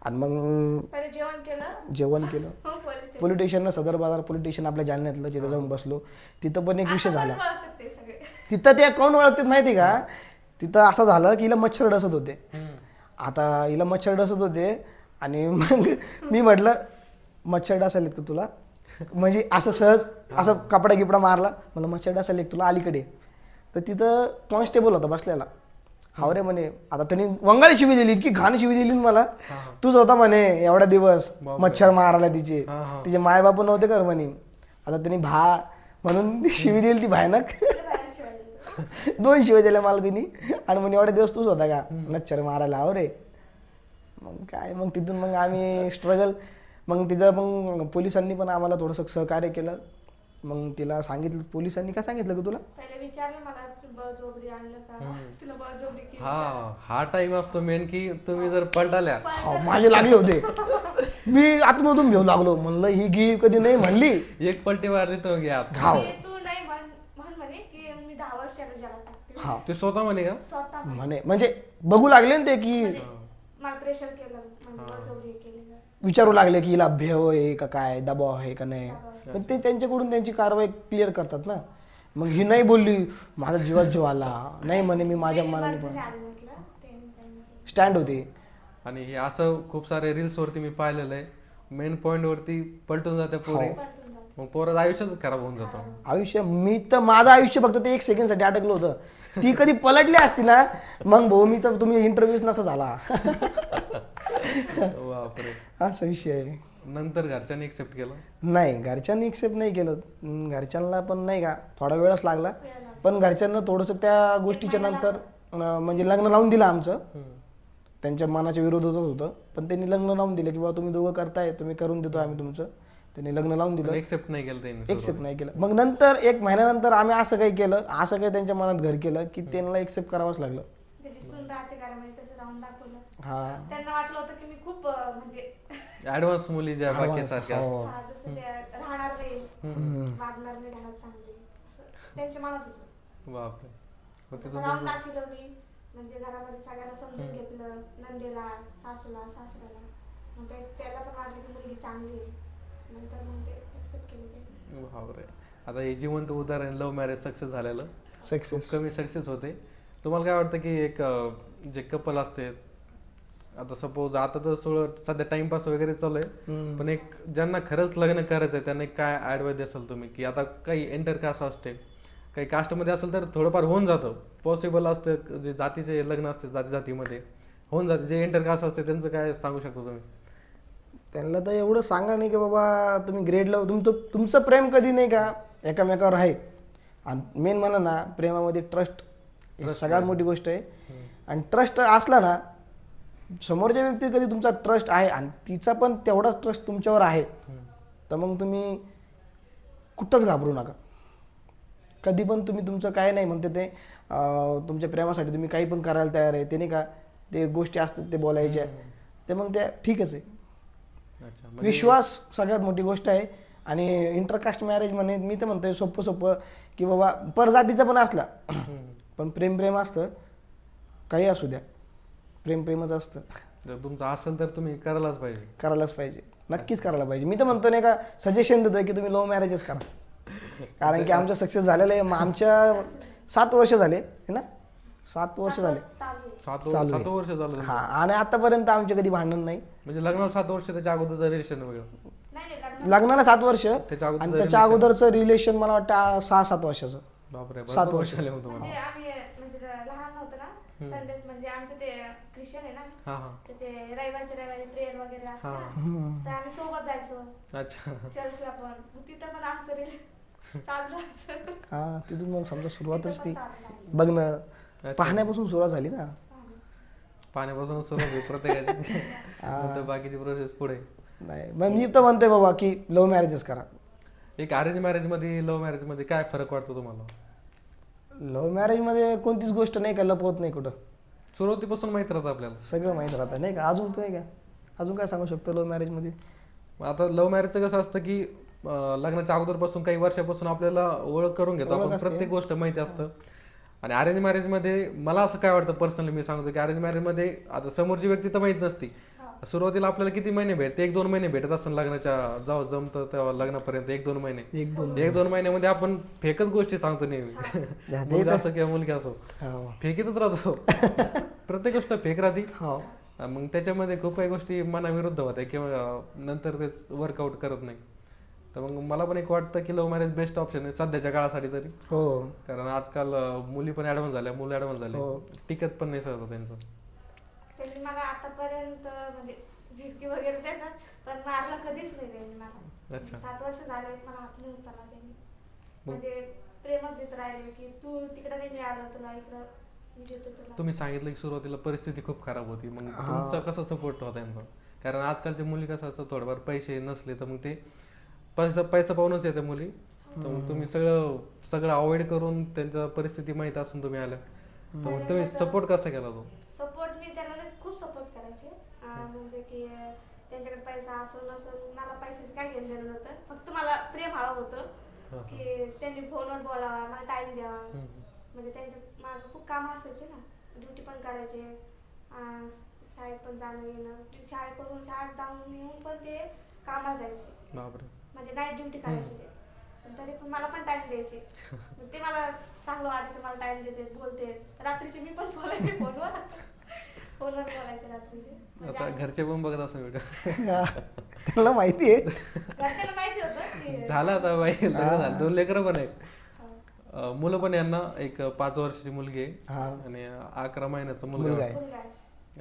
आणि मग पहिले जेवण केलं जेवण केलं, हो पोलीस पोलीस स्टेशनला, सदर बाजार पोलीस स्टेशन आपल्या जालन्यातलं, तिथं जाऊन बसलो. तिथं पण एक विषय झाला. ते सगळे तिथं ते कोण ओळखतात माहिती का, तिथं असं झालं की हिला मच्छर डसत होते. आता हिला मच्छर डसत होते आणि मग मी म्हटलं मच्छर डासायला का तुला, म्हणजे असं सहज असं कपडा गिपडा मारला, मला मच्छर डासायला तुला अलीकडे. तर तिथं कॉन्स्टेबल होता बसलेला. हाव रे म्हणे, आता त्यांनी वंगाळी शिवी दिली, इतकी घाण शिवी दिली ना मला. तूच होता म्हणे एवढ्या दिवस मच्छर मारायला तिचे, तिचे मायबाप नव्हते कर म्हणे. आता त्यांनी म्हणून ती शिवी दिली ती भयानक. बाहेर शिवाय 2 शिव्या दिल्या मला तिने. आणि म्हणे एवढ्या दिवस तूच होता का मच्छर मारायला, हाव रे. मग काय, मग तिथून मग आम्ही स्ट्रगल, मग तिथं मग पोलिसांनी पण आम्हाला थोडंसं सहकार्य केलं. मग तिला सांगितलं, पोलिसांनी काय सांगितलं की तुला, पहिले विचारलं मला बळजबरी आणलं का, तुला बळजबरी केली हा टाइम असतो मेन की तुम्ही जर पलटाल्या. माझे लागले होते. मी आतमधून घेऊ लागलो, म्हणलं ही घी कधी नाही म्हणली. एक पलटी मारली तर घ्या. हाव ते तू नाही म्हण म्हणे की मी 10 वर्षाला जगात टाकते हा ते स्वतः म्हणे का? स्वतः म्हणे, म्हणजे बघू लागले ना ते की मला प्रेशर केलं म्हणजे बळजबरी केली विचारू लागले की हिला भेव आहे का काय, दबाव आहे का नाही. पण ते त्यांच्याकडून त्यांची कारवाई क्लिअर करतात ना. मग ही नाही बोलली, माझा जीवात जीव आला नाही म्हणे, मी माझ्या मनाने पण म्हटलं ते स्टँड होते. आणि हे असं खूप सारे रील्स वरती मी पाहिलेलं आहे, मेन पॉइंट वरती पलटून जाते पोरी, मग पोराचं आयुष्यच खराब होऊन जातो. आयुष्य, मी तर माझं आयुष्य फक्त ते 1 सेकंडसाठी अटकलं होतं. ती कधी पलटली असती ना, मग भाऊ मी तर तुम्ही इंटरव्ह्यूच नसा झाला. बापरे. असा विषय आहे. नंतर घरच्यांनी एक्सेप्ट केलं? नाही, घरच्यांनी एक्सेप्ट नाही केलं. घरच्यांना पण नाही का थोडा वेळच लागला. पण घरच्यांना थोडंसं त्या गोष्टीच्या नंतर म्हणजे लग्न लावून दिलं आमचं. त्यांच्या मनाच्या विरोधातच होतं, पण त्यांनी लग्न लावून दिलं की बाबा तुम्ही दोघं करताय, तुम्ही करून देतो आम्ही तुमचं. त्यांनी लग्न लावून दिलं. एक्सेप्ट नाही केलं त्यांनी? एक्सेप्ट नाही केलं. मग नंतर 1 महिन्यानंतर आम्ही असं काही केलं, असं काही त्यांच्या मनात घर केलं की त्यांना एक्सेप्ट करावंच लागलं. त्याची सून राहते घरामध्ये तसं राहून दाखवलं. हा, त्यांना वाटलं होतं की मी खूप म्हणजे ऍडव्हान्स मुली ज्या बाकी सारख्या हो. हा, जसं ते राहणार नाही, वागणार नाही घरात चांगली, असं त्यांच्या मनात होतं. बापरे. मग तसं तिथून राहून दाखवलं मी, म्हणजे घरामध्ये सगळ्यांना समजून घेतलं, नंदेला, सासूला, सासऱ्याला. मग त्याला पण वाटलं की मुलगी चांगली आहे. नंतर मग ते एक्सेप्ट केलं ते. बापरे. आता हे जिवंत उदाहरण लव्ह मॅरेज सक्सेस झालेलं, सक्सेस. कमी सक्सेस होते. तुम्हाला काय वाटतं की एक जे कपल असते, आता सपोज आता तर सध्या टाइमपास वगैरे चालू आहे, पण एक ज्यांना खरंच लग्न करायचं आहे त्यांना काय ऍडवाइस द्याल तुम्ही, की आता काही एंटर कास्ट असते, काही कास्टमध्ये असेल तर थोडंफार होऊन जातं, पॉसिबल असतं, जे जातीचे लग्न असते जाती जातीमध्ये होऊन जाते, जे एंटर कास्ट असते त्यांचं काय सांगू शकता तुम्ही? त्यांना तर एवढं सांगा नाही की बाबा तुम्ही ग्रेड लव, तुमचं प्रेम कधी नाही का एकामेकावर आहे. आणि मेन म्हणा ना, प्रेमामध्ये ट्रस्ट सगळ्यात मोठी गोष्ट आहे. आणि ट्रस्ट असला ना, समोरच्या व्यक्ती कधी तुमचा ट्रस्ट आहे आणि तिचा पण तेवढाच ट्रस्ट तुमच्यावर आहे, तर मग तुम्ही कुठंच घाबरू नका. कधी पण तुम्ही तुमचं काय नाही म्हणते ते तुमच्या प्रेमासाठी तुम्ही काही पण करायला तयार आहे, ते नाही का ते गोष्टी असतात ते बोलायच्या, ते मग त्या ठीकच आहे. विश्वास सगळ्यात मोठी गोष्ट आहे. आणि इंटरकास्ट मॅरेज म्हणे मी तर म्हणतोय सोपं की बाबा परजातीचा पण असला पण प्रेम असतं, काही असू द्या, प्रेमच असतं. जर तुमचं असेल तर तुम्ही करायलाच पाहिजे. नक्कीच करायला पाहिजे. मी तर म्हणतो नाही का, सजेशन देतोय की तुम्ही लव्ह मॅरेजच करा. कारण की आमचं सक्सेस झालेलं आहे. आमच्या 7 वर्ष झाले ना, 7 वर्ष झाले. चालू आहे. 7 वर्ष झालं. हा, आणि आतापर्यंत आमचे कधी भांडण नाही. म्हणजे लग्नाला 7 वर्ष, त्याच्या अगोदरचं रिलेशन वेगळं? नाही नाही, लग्न लग्नाला 7 वर्ष त्याच्या आणि अगोदर त्याच्या अगोदरचं रिलेशन मला वाटतं 6-7 वर्षाचं. बापरे. 7 वर्ष झाले मग तुम्हाला? म्हणजे आम्ही म्हणजे लहान होतो ना, संडे म्हणजे आमचं ते ख्रिश्चन आहे ना, हा. तर ते रविवारी प्रेयर वगैरे असतं ना, तर आम्ही सोबत जायचो अच्छा. चर्चला पण. मग तिथं पण आमचं चालू राहायचं. हा, तिथून मग समजा सुरुवातच ती बघणं पाहण्यापासून सुरुवात झाली ना. पाण्यापासून सुरुवात प्रत्येकाची, नंतर बाकीची प्रोसेस पुढे. नाही, मग मी तर म्हणतोय बाबा की लव्ह मॅरेजच करा. एक अरेंज मॅरेज मध्ये लव्ह मॅरेज मध्ये काय फरक वाटतो तुम्हाला? लव्ह मॅरेज मध्ये कोणतीच गोष्ट नाही का लपवत नाही कुठं, सुरुवातीपासून माहित राहतं आपल्याला, सगळं माहीत राहतं नाही का. अजून काय सांगू शकतो लव्ह मॅरेज मध्ये, आता लव्ह मॅरेजचं कसं असतं की लग्नाच्या अगोदरपासून काही वर्षापासून आपल्याला ओळख करून घेतो आपण, प्रत्येक गोष्ट माहिती असतं. आणि अरेंज मॅरेजमध्ये मला असं काय वाटतं पर्सनली, मी सांगतो की अरेंज मॅरेजमध्ये आता समोरची व्यक्ती तर माहित नसती. सुरुवातीला आपल्याला किती महिने भेटते, 1-2 महिने भेटत असतात लग्नाच्या, जेव्हा जमतं तेव्हा लग्नापर्यंत 1-2 महिने. 1-2 महिन्यामध्ये आपण फेकच गोष्टी सांगतो नेहमी. मुलगा असो किंवा मुलगी असो, फेकीतच राहतो. प्रत्येक गोष्ट फेक राहते. मग त्याच्यामध्ये खूप काही गोष्टी मनाविरुद्ध होत्या किंवा नंतर तेच वर्कआउट करत नाही. तर मग मला पण एक वाटतं की लव्ह मॅरेज बेस्ट ऑप्शन आहे सध्याच्या काळासाठी तरी. कारण आजकाल मुली पण ऍडव्हान्स झाल्या, मुलं ऍडव्हान्स झाले, टिकत पण नाही सहसा त्यांचं. त्यांनी मला आतापर्यंत म्हणजे झिडकी वगैरे देतात, पण मारला कधीच नाही त्यांनी मला. 7 वर्ष झाले मला हात नाही उचलला त्यांनी. म्हणजे प्रेमच देत राहिले की तू तिकडे नाही मिळालं तुला, इकडं मी देतो तुला. तुम्ही सांगितलं की सुरुवातीला परिस्थिती खूप खराब होती, मग तुमचा कसा सपोर्ट होता त्यांचा? कारण आजकालच्या मुली कसं असतं, थोडेफार पैसे नसले तर मग ते पैसा पाहूनच येते मुली. तर मग तुम्ही सगळं अवॉइड करून त्यांच्या परिस्थिती माहित असून तुम्ही आल्या, तर मग तुम्ही सपोर्ट कसा केला तो? सपोर्ट मी त्याला खूप सपोर्ट करायचे. म्हणजे की त्यांच्याकडे पैसा असो नसो, मला पैशाचं काय घेणं देणं नव्हतं. फक्त मला प्रेम हवं होतं की त्यांनी फोनवर बोलावा, मला टाइम द्यावा. म्हणजे त्यांचं माझं खूप काम असायचे ना, ड्युटी पण करायचे, शाळेत पण जाणं येणं, शाळेत जाऊन येऊन पण ते कामाला जायचे. म्हणजे नाईट ड्युटी करायची ते, पण तरी पण मला पण टाइम द्यायचे. ते मला चांगलं वाटायचं, मला टाइम देते, बोलते. रात्रीचे मी पण बोलायचे फोनवर बोलायचे रात्रीचे. आता घरचे पण बघत असं व्हिडिओ. त्यांना माहिती आहे, घरच्याला माहिती होतं की झालं आता बाई, लग्न झालं, 2 लेकरं पण आहेत. मुलं पण, यांना एक 5 वर्षाची मुलगी आहे आणि 11 महिन्याचा मुलगा आहे.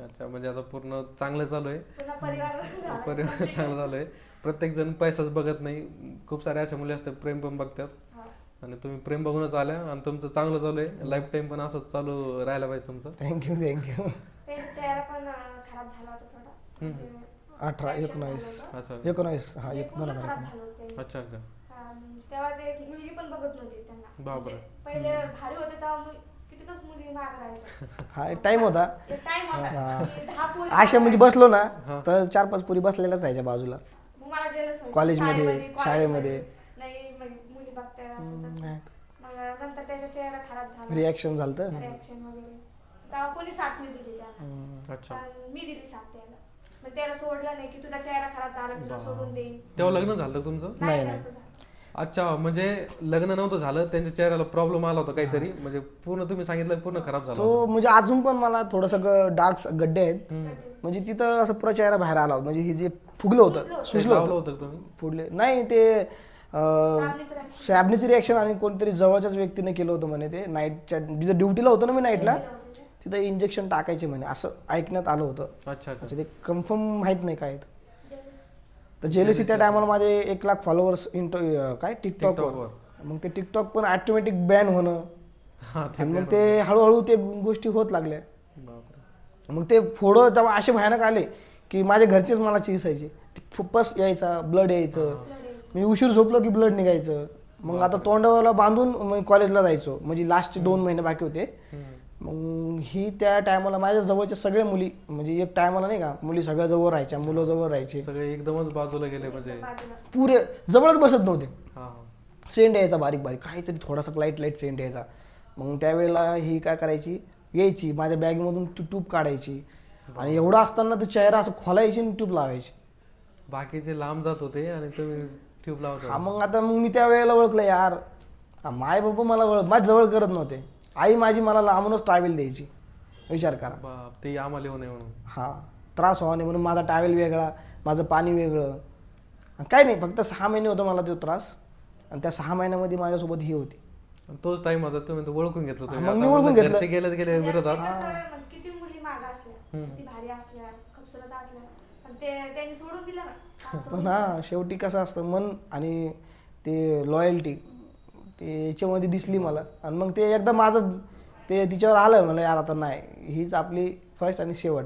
अच्छा, म्हणजे आता पूर्ण चांगलं चालू आहे, परिवार चांगलं चालू आहे. प्रत्येक जण पैसाच बघत नाही, खूप साऱ्या अशा मुली असतात प्रेम पण बघतात. आणि तुम्ही प्रेम बघूनच आल्या आणि तुमचं चांगलं चालू आहे. लाईफ टाईम पण असंच चालू राहायला पाहिजे तुमचं. थँक्यू. चेहरा पण खराब झाला होता थोडा. 19 हा 19. अच्छा. तेव्हा ते मुलगी पण बघत नव्हती त्यांना. पहिले भारी होते तेव्हा कितीकच मुली माग राहायच्या. हा टाइम होता. टाइम होता. अशा म्हणजे बसलो ना तर 4-5 पोरी बसलेल्याच राहायच्या बाजूला, मला जेलस व्हायचं. कॉलेजमध्ये, शाळेमध्ये. नाही मुली बघताय असं तसं. मग नंतर त्याचा चेहरा खराब झाला, रिॲक्शन झालं. रिॲक्शन वगैरे. तेव्हा कोणी साथ नाही दिली त्याला, मी दिली साथ त्याला. मग त्याला सोडलं नाही की तुझा चेहरा खराब झाला तुला सोडून देईन. तेव्हा लग्न झालं तुमचं? नाही. अच्छा, म्हणजे लग्न नव्हतं झालं, त्यांच्या चेहऱ्याला प्रॉब्लेम आला होता काहीतरी, म्हणजे पूर्ण तुम्ही सांगितलं पूर्ण खराब झाला तो. म्हणजे अजून पण मला थोडं सगळं डार्क गड्डे आहेत, म्हणजे तिथं असं पुरा चेहरा बाहेर आला होता. म्हणजे हे जे फुगलं होतं, सुजलं होतं तुम्ही फुडले नाही, ते सॅबनीची रिॲक्शन आणि कोणतरी जवळच्याच व्यक्तीने केलं होतं म्हणे. ते नाईटच्या जिथं ड्युटीला होतं ना मी नाईटला, तिथं इंजेक्शन टाकायचे म्हणे असं ऐकण्यात आलं होतं. अच्छा. ते कन्फर्म माहित नाही काय. तर जेलसी त्या टायमाला माझे 1 लाख फॉलोअर्स काय टिकटॉकवर. मग ते टिकटॉक पण ऑटोमॅटिक बॅन होणं, आणि मग ते हळूहळू ते गोष्टी होत लागल्या. मग ते फोडं जेव्हा असे भयानक आले की माझ्या घरचेच मला चिसायचे, फुप्पस यायचा, ब्लड यायचं, मी उशीर झोपलो की ब्लड निघायचं. मग आता तोंडाला बांधून मग कॉलेजला जायचो, म्हणजे लास्टचे 2 महिने बाकी होते. मग ही त्या टायमाला माझ्या जवळच्या सगळ्या मुली, म्हणजे एक टायमाला नाही का, मुली सगळ्या जवळ राहायच्या, मुलं जवळ राहायचे, सगळे एकदमच बाजूला गेले, म्हणजे पुरे जवळच बसत नव्हते. सेंड यायचा बारीक बारीक, काहीतरी थोडासा लाईट सेंड यायचा. मग त्यावेळेला ही काय करायची, यायची माझ्या बॅगमधून ट्यूब काढायची, आणि एवढं असताना तर चेहरा असं खोलायची आणि ट्यूब लावायची. बाकीचे लांब जात होते आणि तुम्ही ट्यूब लावता. मग मी त्या वेळेला ओळखलं, यार माय बाबा मला माझ्या जवळ करत नव्हते. आई माझी मला लांबूनच टावेल द्यायची, विचार करा. ते आम्हाला येऊ नये म्हणून. त्रास व्हावा नाही म्हणून माझा टावेल वेगळा, माझं पाणी वेगळं, काय नाही. फक्त 6 महिने होता मला तो त्रास, आणि त्या 6 महिन्यामध्ये माझ्यासोबत ही होती. तोच टाइम होता, तुम्ही ओळखून घेतलं. मग मी ओळखून घेतलं. गेले विरोधात. किती मुली मागा असल्या, किती भारी असल्या, खूपसुरत असल्या, पण त्यांनी सोडून दिलं ना. पण शेवटी कसं असतं, मन आणि ते लॉयल्टी ते याच्यामध्ये दिसली मला. आणि मग ते एकदा माझं ते तिच्यावर आलं, मला यार आता नाही, हीच आपली फर्स्ट आणि शेवट.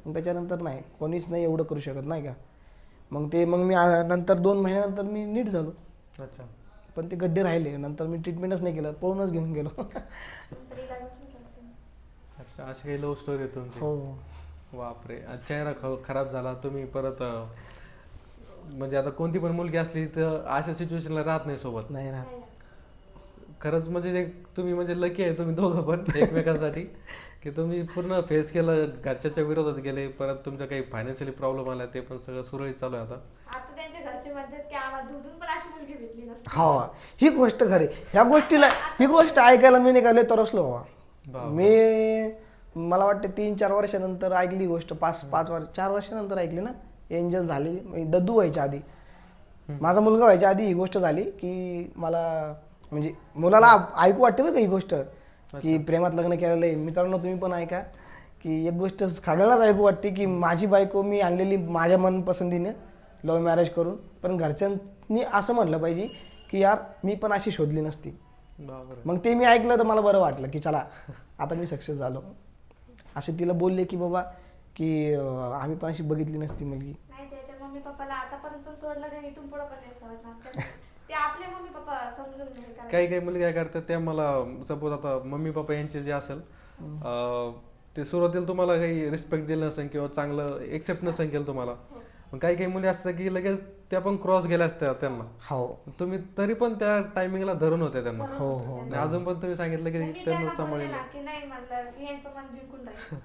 मग त्याच्यानंतर नाही, कोणीच नाही एवढं करू शकत, नाही का. मग मी नंतर 2 महिन्यानंतर मी नीट झालो. अच्छा. पण ते गड्डे राहिले, नंतर मी ट्रीटमेंटच नाही केलं, पळूनच घेऊन गेलो. अच्छा, अशी काही लव्ह स्टोरी आहे तुमची? हो. बापरे. चेहरा खराब झाला, तुम्ही परत म्हणजे आता कोणती पण मुलगी असली तर अशा सिच्युएशनला राहत नाही सोबत. नाही ना. नाही. खरंच म्हणजे तुम्ही म्हणजे लकी आहे तुम्ही दोघं पण एकमेकांसाठी की तुम्ही पूर्ण फेस केलं, घरच्याच्या विरोधात गेले, परत तुमच्या काही फायनान्शियली प्रॉब्लेम आला ते पण सगळं सुरळीत चालू आहे आता. आता त्यांच्या घरचे म्हणतात की आम्हाला दुधून पण अशी मुलगी भेटली नसती. हा, ही गोष्ट खरी. ह्या गोष्टीला ही गोष्ट ऐकायला मी निघाले तरसलो बाबा. बाप. मी मला वाटते 3-4 वर्षानंतर ऐकली ही गोष्ट. 4 वर्षानंतर ऐकली ना. एंजल झाली, दद्दू व्हायच्या आधी, माझा मुलगा व्हायच्या आधी ही गोष्ट झाली की मला म्हणजे मुलाला ऐकू वाटते बरं का ही गोष्ट की प्रेमात लग्न केलेलं आहे. मित्रांनो तुम्ही पण ऐका की एक गोष्ट सगळ्यांनाच ऐकू वाटते की माझी बायको मी आणलेली माझ्या मनपसंतीने लव्ह मॅरेज करून, पण घरच्यांनी असं म्हणलं पाहिजे की यार मी पण अशी शोधली नसती. बापरे. मग ते मी ऐकलं तर मला बरं वाटलं की चला आता मी सक्सेस झालो. असे तिला बोलले की बाबा की आम्ही पण अशी बघितली नसती मुलगी. नाही त्याच्या मम्मी पप्पाला आतापर्यंत सोडलं नाही, इथून पुढे पण नाही सोडणार. ते आपले मम्मी पप्पा समजून नाही कारण काही काही मुली काय करतात त्या, मला सपोज आता मम्मी पप्पा यांचे जे असेल ते सुरुवातीला तुम्हाला काही रिस्पेक्ट दिलं नसेल किंवा चांगलं एक्सेप्ट नसेल केलं तुम्हाला, पण काही काही मुली असतात की लगेच त्या पण क्रॉस गेल्या असत्या त्यांना, हो तुम्ही तरी पण त्या टायमिंगला धरून होते त्यांना. हो हो आणि अजून पण तुम्ही सांगितलं की मी त्यांना त्यांना बोलले सांभाळलं ना की नाही म्हटलं यांचं मन जिंकून राहील.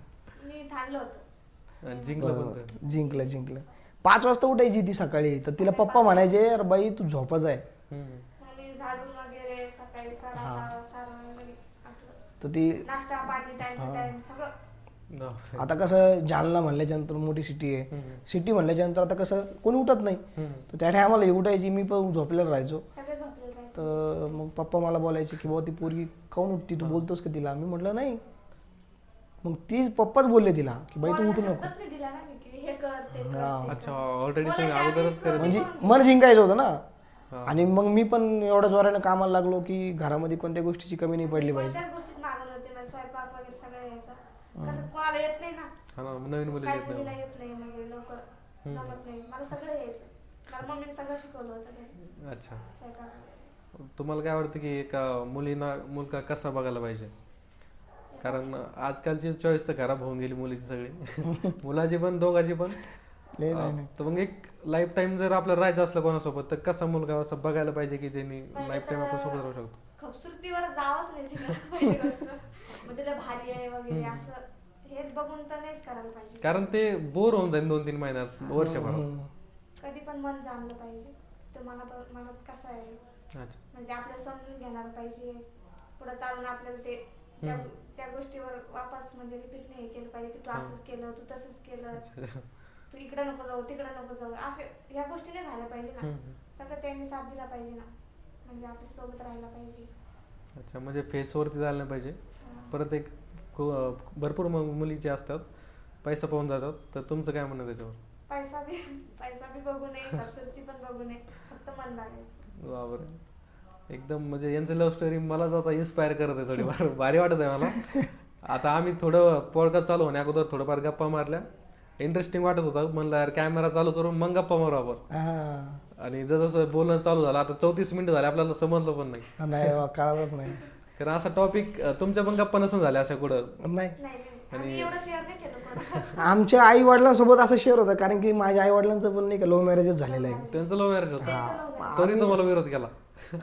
मी ठाणलं होतं. आणि जिंकलं पण ते. जिंकलं 5 वाजता उठायची ती सकाळी, तर तिला पप्पा म्हणायचे अरे बाई तू झोपच आहे. हम्म. मग मी झाडून वगैरे सकाळी सारं तर ती नाश्ता पाणी टाइम टू टाइम सगळं. बापरे. आता कसं जालना म्हणल्याच्यानंतर मोठी सिटी आहे. सिटी म्हणल्याच्यानंतर आता कसं कोणी उठत नाही, तर त्या टायमाला उठायची, मी पण झोपलेला राहायचो. सगळे झोपलेले राहायचे. तर मग पप्पा मला बोलायचे की बाबा ती पोरगी काऊन उठती, तू बोलतोस का तिला? मी म्हटलं नाही. मग तीच पप्पाच बोलले तिला की बाई तू उठू नको. शब्दच नाही दिला ना मी की हे कर ते कर, हा. ते अच्छा, कर. ऑलरेडी तुम्ही अगोदरच करत म्हणजे मन जिंकायचं होतं ना. हा. आणि मग मी पण एवढ्या जोराने कामाला लागलो की घरामध्ये कोणत्या गोष्टीची कमी नाही पडली पाहिजे. कोणत्याच गोष्टीत मागून होते ना, स्वयंपाक वगैरे सगळं यायचं. कसं कोणाला येत नाही ना, हा ना, नवीन मुली काही येत मुलीला नाही. येत नाही म्हणजे लवकर जमत नाही. मला सगळं यायचं. मला मम्मीने सगळं शिकवलं होतं घरी. अच्छा, स्वयंपाक. तुम्हाला काय वाटतं की एका मुलीना मुलगा कसा बघायला पाहिजे? कारण आजकालची चॉईस तर खराब होऊन गेली मुलीची सगळी मुलाची पण दोघांची पण. लय नाही नाही. तर मग एक लाईफ टाइम जर आपल्याला राहायचं असलं कोणासोबत तर कसा मुलगा असं बघायला पाहिजे की ज्यांनी लाईफ टाइम आपण सोबत राहू शकतो? खूबसूरतीवर जावंच नाही तिला पहिली गोष्ट. मग तिला भारी आहे वगैरे असं हेच बघून तर नाहीच करायला पाहिजे. कारण ते बोर होऊन जाईल 2-3 महिन्यात, वर्षभरात. कधी पण मन जाणलं पाहिजे तर मनात कसं आहे अच्छा. म्हणजे आपल्याला समजून घेणार पाहिजे. पुढे चालून आपल्याला ते त्या गोष्टीवर वापस म्हणजे रिपीट नाही केलं पाहिजे की तू असंच केलं, तू तसंच केलं, तू इकडे नको जाऊ तिकडे नको जाऊ, असे ह्या गोष्टी नाही झाल्या पाहिजे ना. सगळं त्यांनी साथ दिला पाहिजे ना, म्हणजे आपल्या सोबत राहायला पाहिजे. अच्छा, म्हणजे फेसवरती झालं नाही पाहिजे. परत एक भरपूर मुलीचे असतात पैसा पाहून जातात, तर तुमचं काय म्हणणं त्याच्यावर? पैसा बी बघू नये, खूबसूरती पण बघू नये, फक्त मन लागायचं. बाबर, एकदम म्हणजे यांचं लव्ह स्टोरी मला आता इन्स्पायर करत आहे थोडी भारी वाटत आहे मला. आता आम्ही थोडं पॉडकास्ट चालू होण्या अगोदर थोडंफार गप्पा मारल्या, इंटरेस्टिंग वाटत होतं. म्हणलं यार कॅमेरा चालू करून मग गप्पा मारू आपण. आणि जसं बोलणं चालू झालं, आता 34 मिनिटं झाले, आपल्याला समजलं पण नाही. नाही कळालंच नाही. कारण असा टॉपिक तुमच्या पण गप्पा नसून झाल्या अशा कुठं. नाही, आम्ही एवढं शेअर नाही केलं कोणाला. आमच्या आई वडिलांसोबत असं शेअर होतं, कारण की माझ्या आई वडिलांचं पण नाही का लव्ह मॅरेजच झालेलं आहे. त्यांचं लव्ह मॅरेज होतं, तरी तुम्हाला विरोध केला?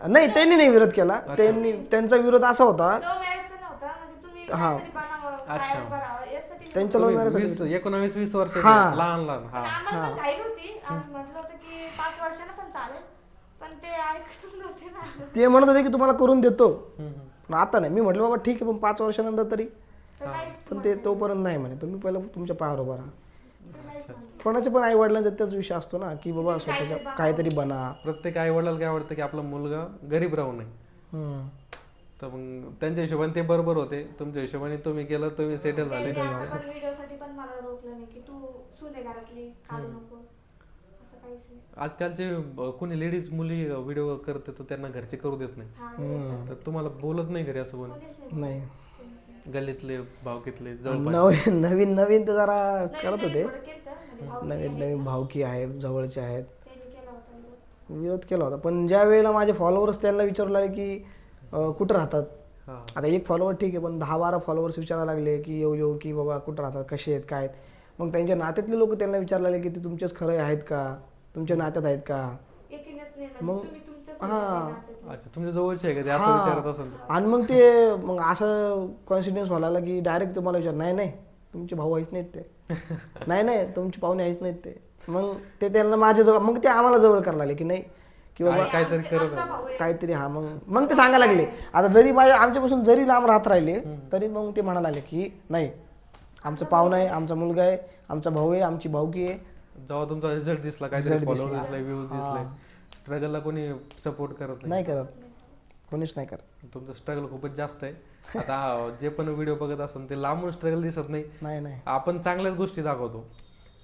नाही, त्यांनी नाही विरोध केला. त्यांचा विरोध असा होता, लव्ह मॅरेजचं नव्हतं म्हणजे तुम्ही काहीतरी बनावं, काय करावं यासाठी. त्यांचं लव्ह मॅरेज 19-20 वर्ष हा. लहान लहान. हा, आम्हाला पण घाई होती. आम्ही म्हटलं होतं की 5 वर्षानं पण चालेल, पण ते ऐकतच नव्हते ना. ते म्हणत होते की तुम्हाला करून देतो, हम्म. पण आता नाही. मी म्हटलं बाबा ठीक आहे, पण 5 वर्षानंतर तरी. तर काहीच पण ते तोपर्यंत नाही म्हणे, तुम्ही पहिलं तुमच्या पायावर उभा राहा. ते नाहीच म्हणले. कोणाचे पण आई वडिलांचा त्याच विषय असतो ना की बाबा स्वतःच्या काहीतरी बना. प्रत्येक आई वडिलाला काय वाटतं की आपला मुलगा गरीब राहू नये, हम्म. तर मग त्यांच्या हिशोबाने ते बरोबर होते. तुमच्या हिशोबाने तुम्ही केलं, तुम्ही सेटल झाले. त्यांनी आता पण व्हिडिओसाठी पण मला रोखलं नाही की तू सुने घरातली काढू नको, असं काहीच नाही. आजकालचे कोणी लेडीज मुली व्हिडिओ करते तर त्यांना घरचे करू देत नाही, हा, तर तुम्हाला बोलत नाही घरी असं कोणी? कोणीच नाही. नाही, गल्लीतले भावकीतले जवळपास? नवीन तर जरा करत होते. थोडं केलं म्हणजे भाऊ नवीन भावकी आहेत, जवळचे आहेत, त्यांनी केला होता विरोध. विरोध केला होता. पण ज्या वेळेला माझे फॉलोअर्स त्यांना विचारू लागले की कुठं राहतात. हा. आता एक फॉलोअर ठीक आहे, पण 10-12 फॉलोअर्स विचारायला लागले की येऊ की बाबा कुठं राहतात, कसे आहेत, काय आहेत. मग त्यांच्या नात्यातले लोक त्यांना विचारायला लागले की ते तुमचेच खरे आहेत का, तुमच्या नात्यात आहेत का? एकीनेच नाही म्हणजे मग- तुम्ही तुमच्याच हा. नात्याचे. अच्छा तुमच्या जवळचे आहे का ते असं हा. विचारत असेल तर? आणि मग ते मग असं कॉन्फिडन्स व्हायला की डायरेक्ट तुम्हाला विचार नाही नाही तुमचे भाऊ आहेच नाहीत ते नाही नाही तुमचे पाहुणे आहेच नाहीत ते. मग ते त्यांना माझ्या जवळ मग ते आम्हाला जवळ करायला लागले की नाही की बाबा काहीतरी करत आमचा भाऊ आहे. काहीतरी हा मग ते सांगायला लागले. आता जरी माझ्या आमच्यापासून जरी लांब राहत राहिले तरी मग ते म्हणायला लागले की नाही आमचं पाहुणा आहे, आमचा मुलगा आहे, आमचा भाऊ आहे, आमची भाऊकी आहे. जेव्हा तुमचा रिझल्ट दिसला काहीतरी Result फॉलोअर दिसला. दिसलाय व्ह्यूज दिसले स्ट्रगलला कोणी सपोर्ट करत नाही. नाही करत कोणीच नाही करत. तुमचं स्ट्रगल खूपच जास्त आहे. आता जे पण व्हिडिओ बघत असेल ते लांबून स्ट्रगल दिसत नाही. नाही नाही आपण चांगल्याच गोष्टी दाखवतो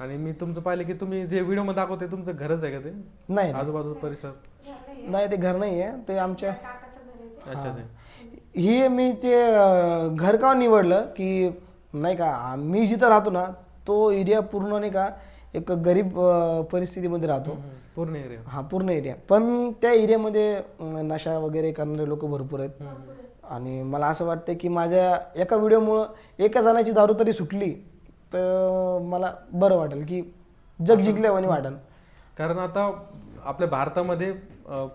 आणि मी तुमचं पाहिलं की तुम्ही जे व्हिडिओ मध्ये दाखवते तुमचं घरच आहे का ते नाही आजूबाजूचा परिसर? घर नाहीये. नाही ते घर नाही आहे ते आमच्या काकाचं घर आहे ते. अच्छा ते हे मी ते घर का निवडलं की नाही का मी जिथं राहतो ना तो एरिया पूर्ण नाही का एक गरीब परिस्थितीमध्ये राहतो. पूर्ण एरिया. हा पूर्ण एरिया पण त्या एरियामध्ये नशा वगैरे करणारे लोक भरपूर आहेत. आणि मला असं वाटतं की माझ्या एका व्हिडिओमुळं एका जणाची दारू तरी सुटली तर मला बरं वाटेल की जग जिंकल्यावानी वाटेल. कारण आता आपल्या भारतामध्ये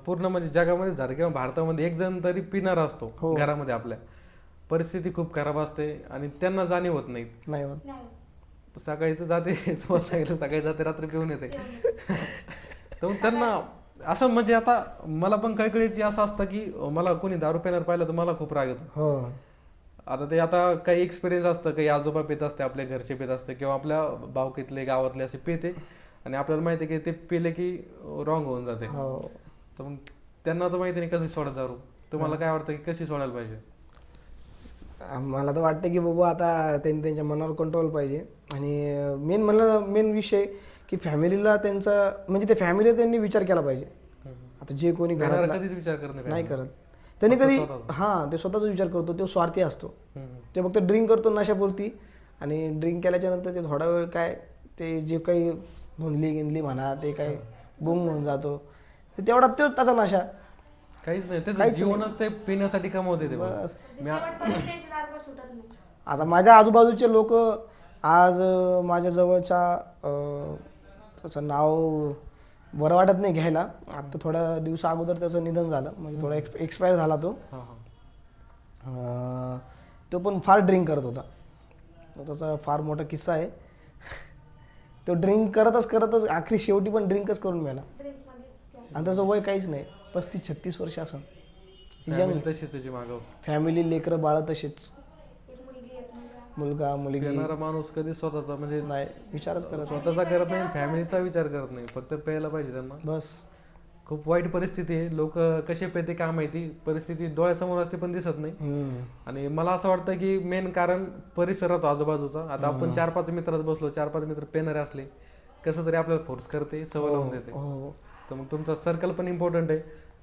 पूर्ण म्हणजे जगामध्ये झालं किंवा भारतामध्ये एक जण तरी पिणार असतो हो. घरामध्ये आपल्या. परिस्थिती खूप खराब असते आणि त्यांना जाणीव होत नाही. नाही होत. नाही. सकाळी तर जाते तुम्हाला सांगितलं सकाळी जाते रात्री पिऊन येते. तर मग त्यांना असं म्हणजे आता मला पण काही कळीची असं असतं की मला कोणी दारू पिणार पाहिलं तर मला खूप राग येतो. हो आता ते आता काही एक्सपिरियन्स असतं काही आजोबा पित असते आपल्या घरचे पित असते किंवा आपल्या भावकीतले गावातले असे पिते आणि आपल्याला माहिती आहे की ते पिले की रॉंग होऊन जाते. हो तर मग त्यांना तर माहिती नाही कशी सोडा दारू. तुम्हाला काय वाटतं की कशी सोडायला पाहिजे? मला तर वाटतं की बाबा आता त्यांनी त्यांच्या मनावर कंट्रोल पाहिजे. आणि मेन विषय की फॅमिलीला त्यांचा म्हणजे त्या फॅमिलीला त्यांनी विचार केला पाहिजे. आता जे कोणी पिणारा घरात कधीच विचार करत नाही करत त्यांनी फक्त कधी स्वतःचा. हां ते स्वतःचा विचार करतो तो स्वार्थी असतो. हम्म. ते फक्त ड्रिंक करतो नशापुरती आणि ड्रिंक केल्याच्या नंतर ते थोडा वेळ काय ते जे काही धुंदली गिंदली म्हणा ते काय बुम होऊन जातो तेवढा तोच त्याचा नशा. काहीच नाही त्याचं काहीच जीवनच ते पिण्यासाठी कमवते ते बघ. बस शेवटपर्यंत त्यांची दारू पण सुटत नाही. आता माझ्या आजूबाजूचे लोक आज माझ्या जवळच्या त्याचं नाव बरं वाटत नाही घ्यायला. आता थोड्या दिवसा अगोदर त्याचं निधन झालं म्हणजे थोडा एक्सपायर झाला तो. हा, हा. तो पण फार ड्रिंक करत होता. तो त्याचा फार मोठा किस्सा आहे. तो ड्रिंक करतच आखरी शेवटी पण ड्रिंकच करून मिळाला. ड्रिंकमध्येच केलं. आणि त्याचं वय काहीच नाही 35-36 वर्ष असं. Family तशी त्याची मागव. फॅमिली लेकरं बाळ तसेच एक मुलगी एक मुलगा. मुलगा मुलगी पिणारा माणूस कधी स्वतःचा म्हणजे नाही विचारच करत स्वतःचा करत नाही फॅमिलीचा विचार करत नाही फक्त प्यायला पाहिजे त्यांना. बस. खूप वाईट परिस्थिती आहे. लोक कसे पेते काय माहिती परिस्थिती डोळ्यासमोर असते पण दिसत नाही. हम्म. आणि मला असं वाटतं की मेन कारण परिसर राहतो आजूबाजूचा. आता आपण 4-5 मित्रात बसलो 4-5 मित्र पेणारे असले कसं तरी आपल्याला फोर्स करते सवय लावून देते. हो तर मग तुमचा सर्कल पण इम्पॉर्टंट आहे.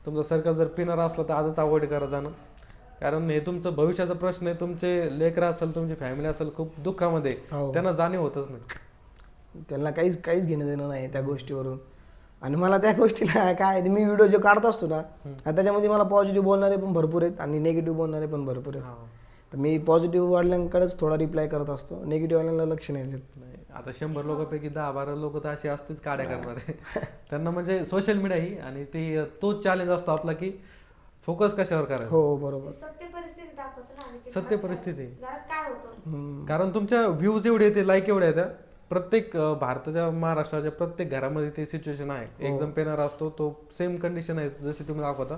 तुमचा सर्कल जर पिणारा असला तर आजच अवॉइड करा जाणं. कारण हे तुमचं भविष्याचा प्रश्न आहे. तुमचे लेकरं असेल तुमची फॅमिली असेल खूप दुःखामध्ये हो. त्यांना जाणीव होतच नाही. त्यांना काहीच घेणं देणं नाही त्या गोष्टीवरून. आणि मला त्या गोष्टीला काय मी व्हिडिओ जे काढत असतो ना त्याच्यामध्ये मला पॉझिटिव्ह बोलणारे पण भरपूर आहेत आणि निगेटिव्ह बोलणारे पण भरपूर आहेत. हा. तर मी पॉझिटिव्ह वाढल्यांकडेच थोडा रिप्लाय करत असतो. निगेटिव्ह वाल्यांना लक्ष नाही देत. नाही आता 100 लोकांपैकी 10-12 लोक तर असे असतेच काड्या करणारे. त्यांना म्हणजे सोशल मीडिया ही आणि ते तोच चॅलेंज असतो आपला की फोकस कशावर करायचं. हो बरोबर. सत्य परिस्थिती दाखवतो ना आम्ही की सत्य घरात परिस्थिती. घरात काय होतं. हम्म. कारण तुमच्या व्ह्यूज एवढे येते लाईक एवढे येतात प्रत्येक भारताच्या महाराष्ट्राच्या प्रत्येक घरामध्ये ते सिच्युएशन आहे. एक जण पेनार असतो तो सेम कंडिशन आहे जशी तुम्ही दाखवता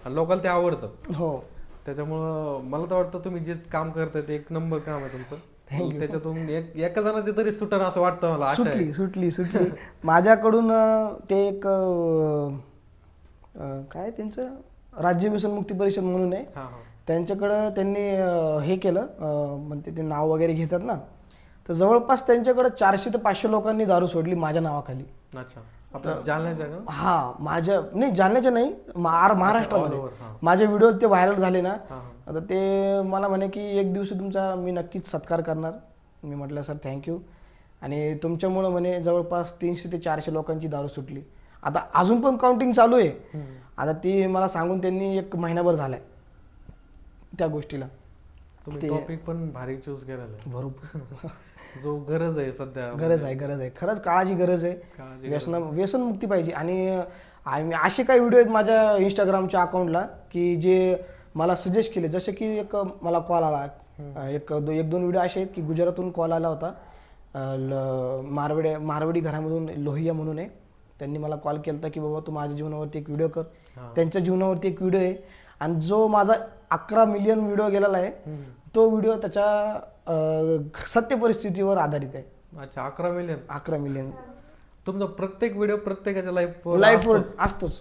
आणि लोकांना ते आवडतं. हो त्याच्यामुळं मला तर वाटतं तुम्ही जे काम करताय ते एक नंबर काम आहे तुमचं. त्याच्यातून एका जणाचे तरी सुटन असं वाटतं मला. आशा आहे. सुटली माझ्याकडून ते एक काय त्यांचं राज्य व्यसन मुक्ती परिषद म्हणून आहे. हा, हा. त्यांच्याकडं त्यांनी हे केलं म्हणते ते नाव वगैरे घेतात ना तर जवळपास त्यांच्याकडं 400 ते 500 लोकांनी दारू सोडली माझ्या नावाखाली. अच्छा आपण जालन्याच्या का? हा माझ्या नाही जालन्याच्या नाही महाराष्ट्रामध्ये all over, हा. माझे व्हिडिओ ते व्हायरल झाले ना. हा, हा. आता ते मला म्हणे की एक दिवशी तुमचा मी नक्कीच सत्कार करणार. मी म्हटलं सर थँक्यू. आणि तुमच्यामुळं म्हणे जवळपास 300 ते 400 लोकांची दारू सुटली. आता अजून पण काउंटिंग चालू आहे. आता ती मला सांगून त्यांनी 1 महिनाभर झालाय त्या गोष्टीला. तुम्ही टॉपिक पण भारी चूज केलेला आहे. बरोबर जो गरज आहे सध्या. गरज आहे खरंच काळाची गरज आहे. व्यसनमुक्ती पाहिजे. आणि असे काही व्हिडिओ आहेत माझ्या इंस्टाग्रामच्या अकाउंटला की जे मला सजेस्ट केले. जसे की एक मला कॉल आला, एक दोन व्हिडिओ असे आहेत की गुजरातहून कॉल आला होता. मारवाडी घरामधून लोहिया म्हणून आहे. त्यांनी मला कॉल केला होता की बाबा तू माझ्या जीवनावरती एक व्हिडिओ कर. त्यांच्या जीवनावरती एक व्हिडिओ आहे आणि जो माझा 11 मिलियन व्हिडिओ गेलेला आहे तो व्हिडिओ त्याच्या सत्य परिस्थितीवर आधारित आहे. अच्छा, 11 मिलियन. तुमचा प्रत्येक व्हिडिओ प्रत्येकाच्या लाईफवर असतोच.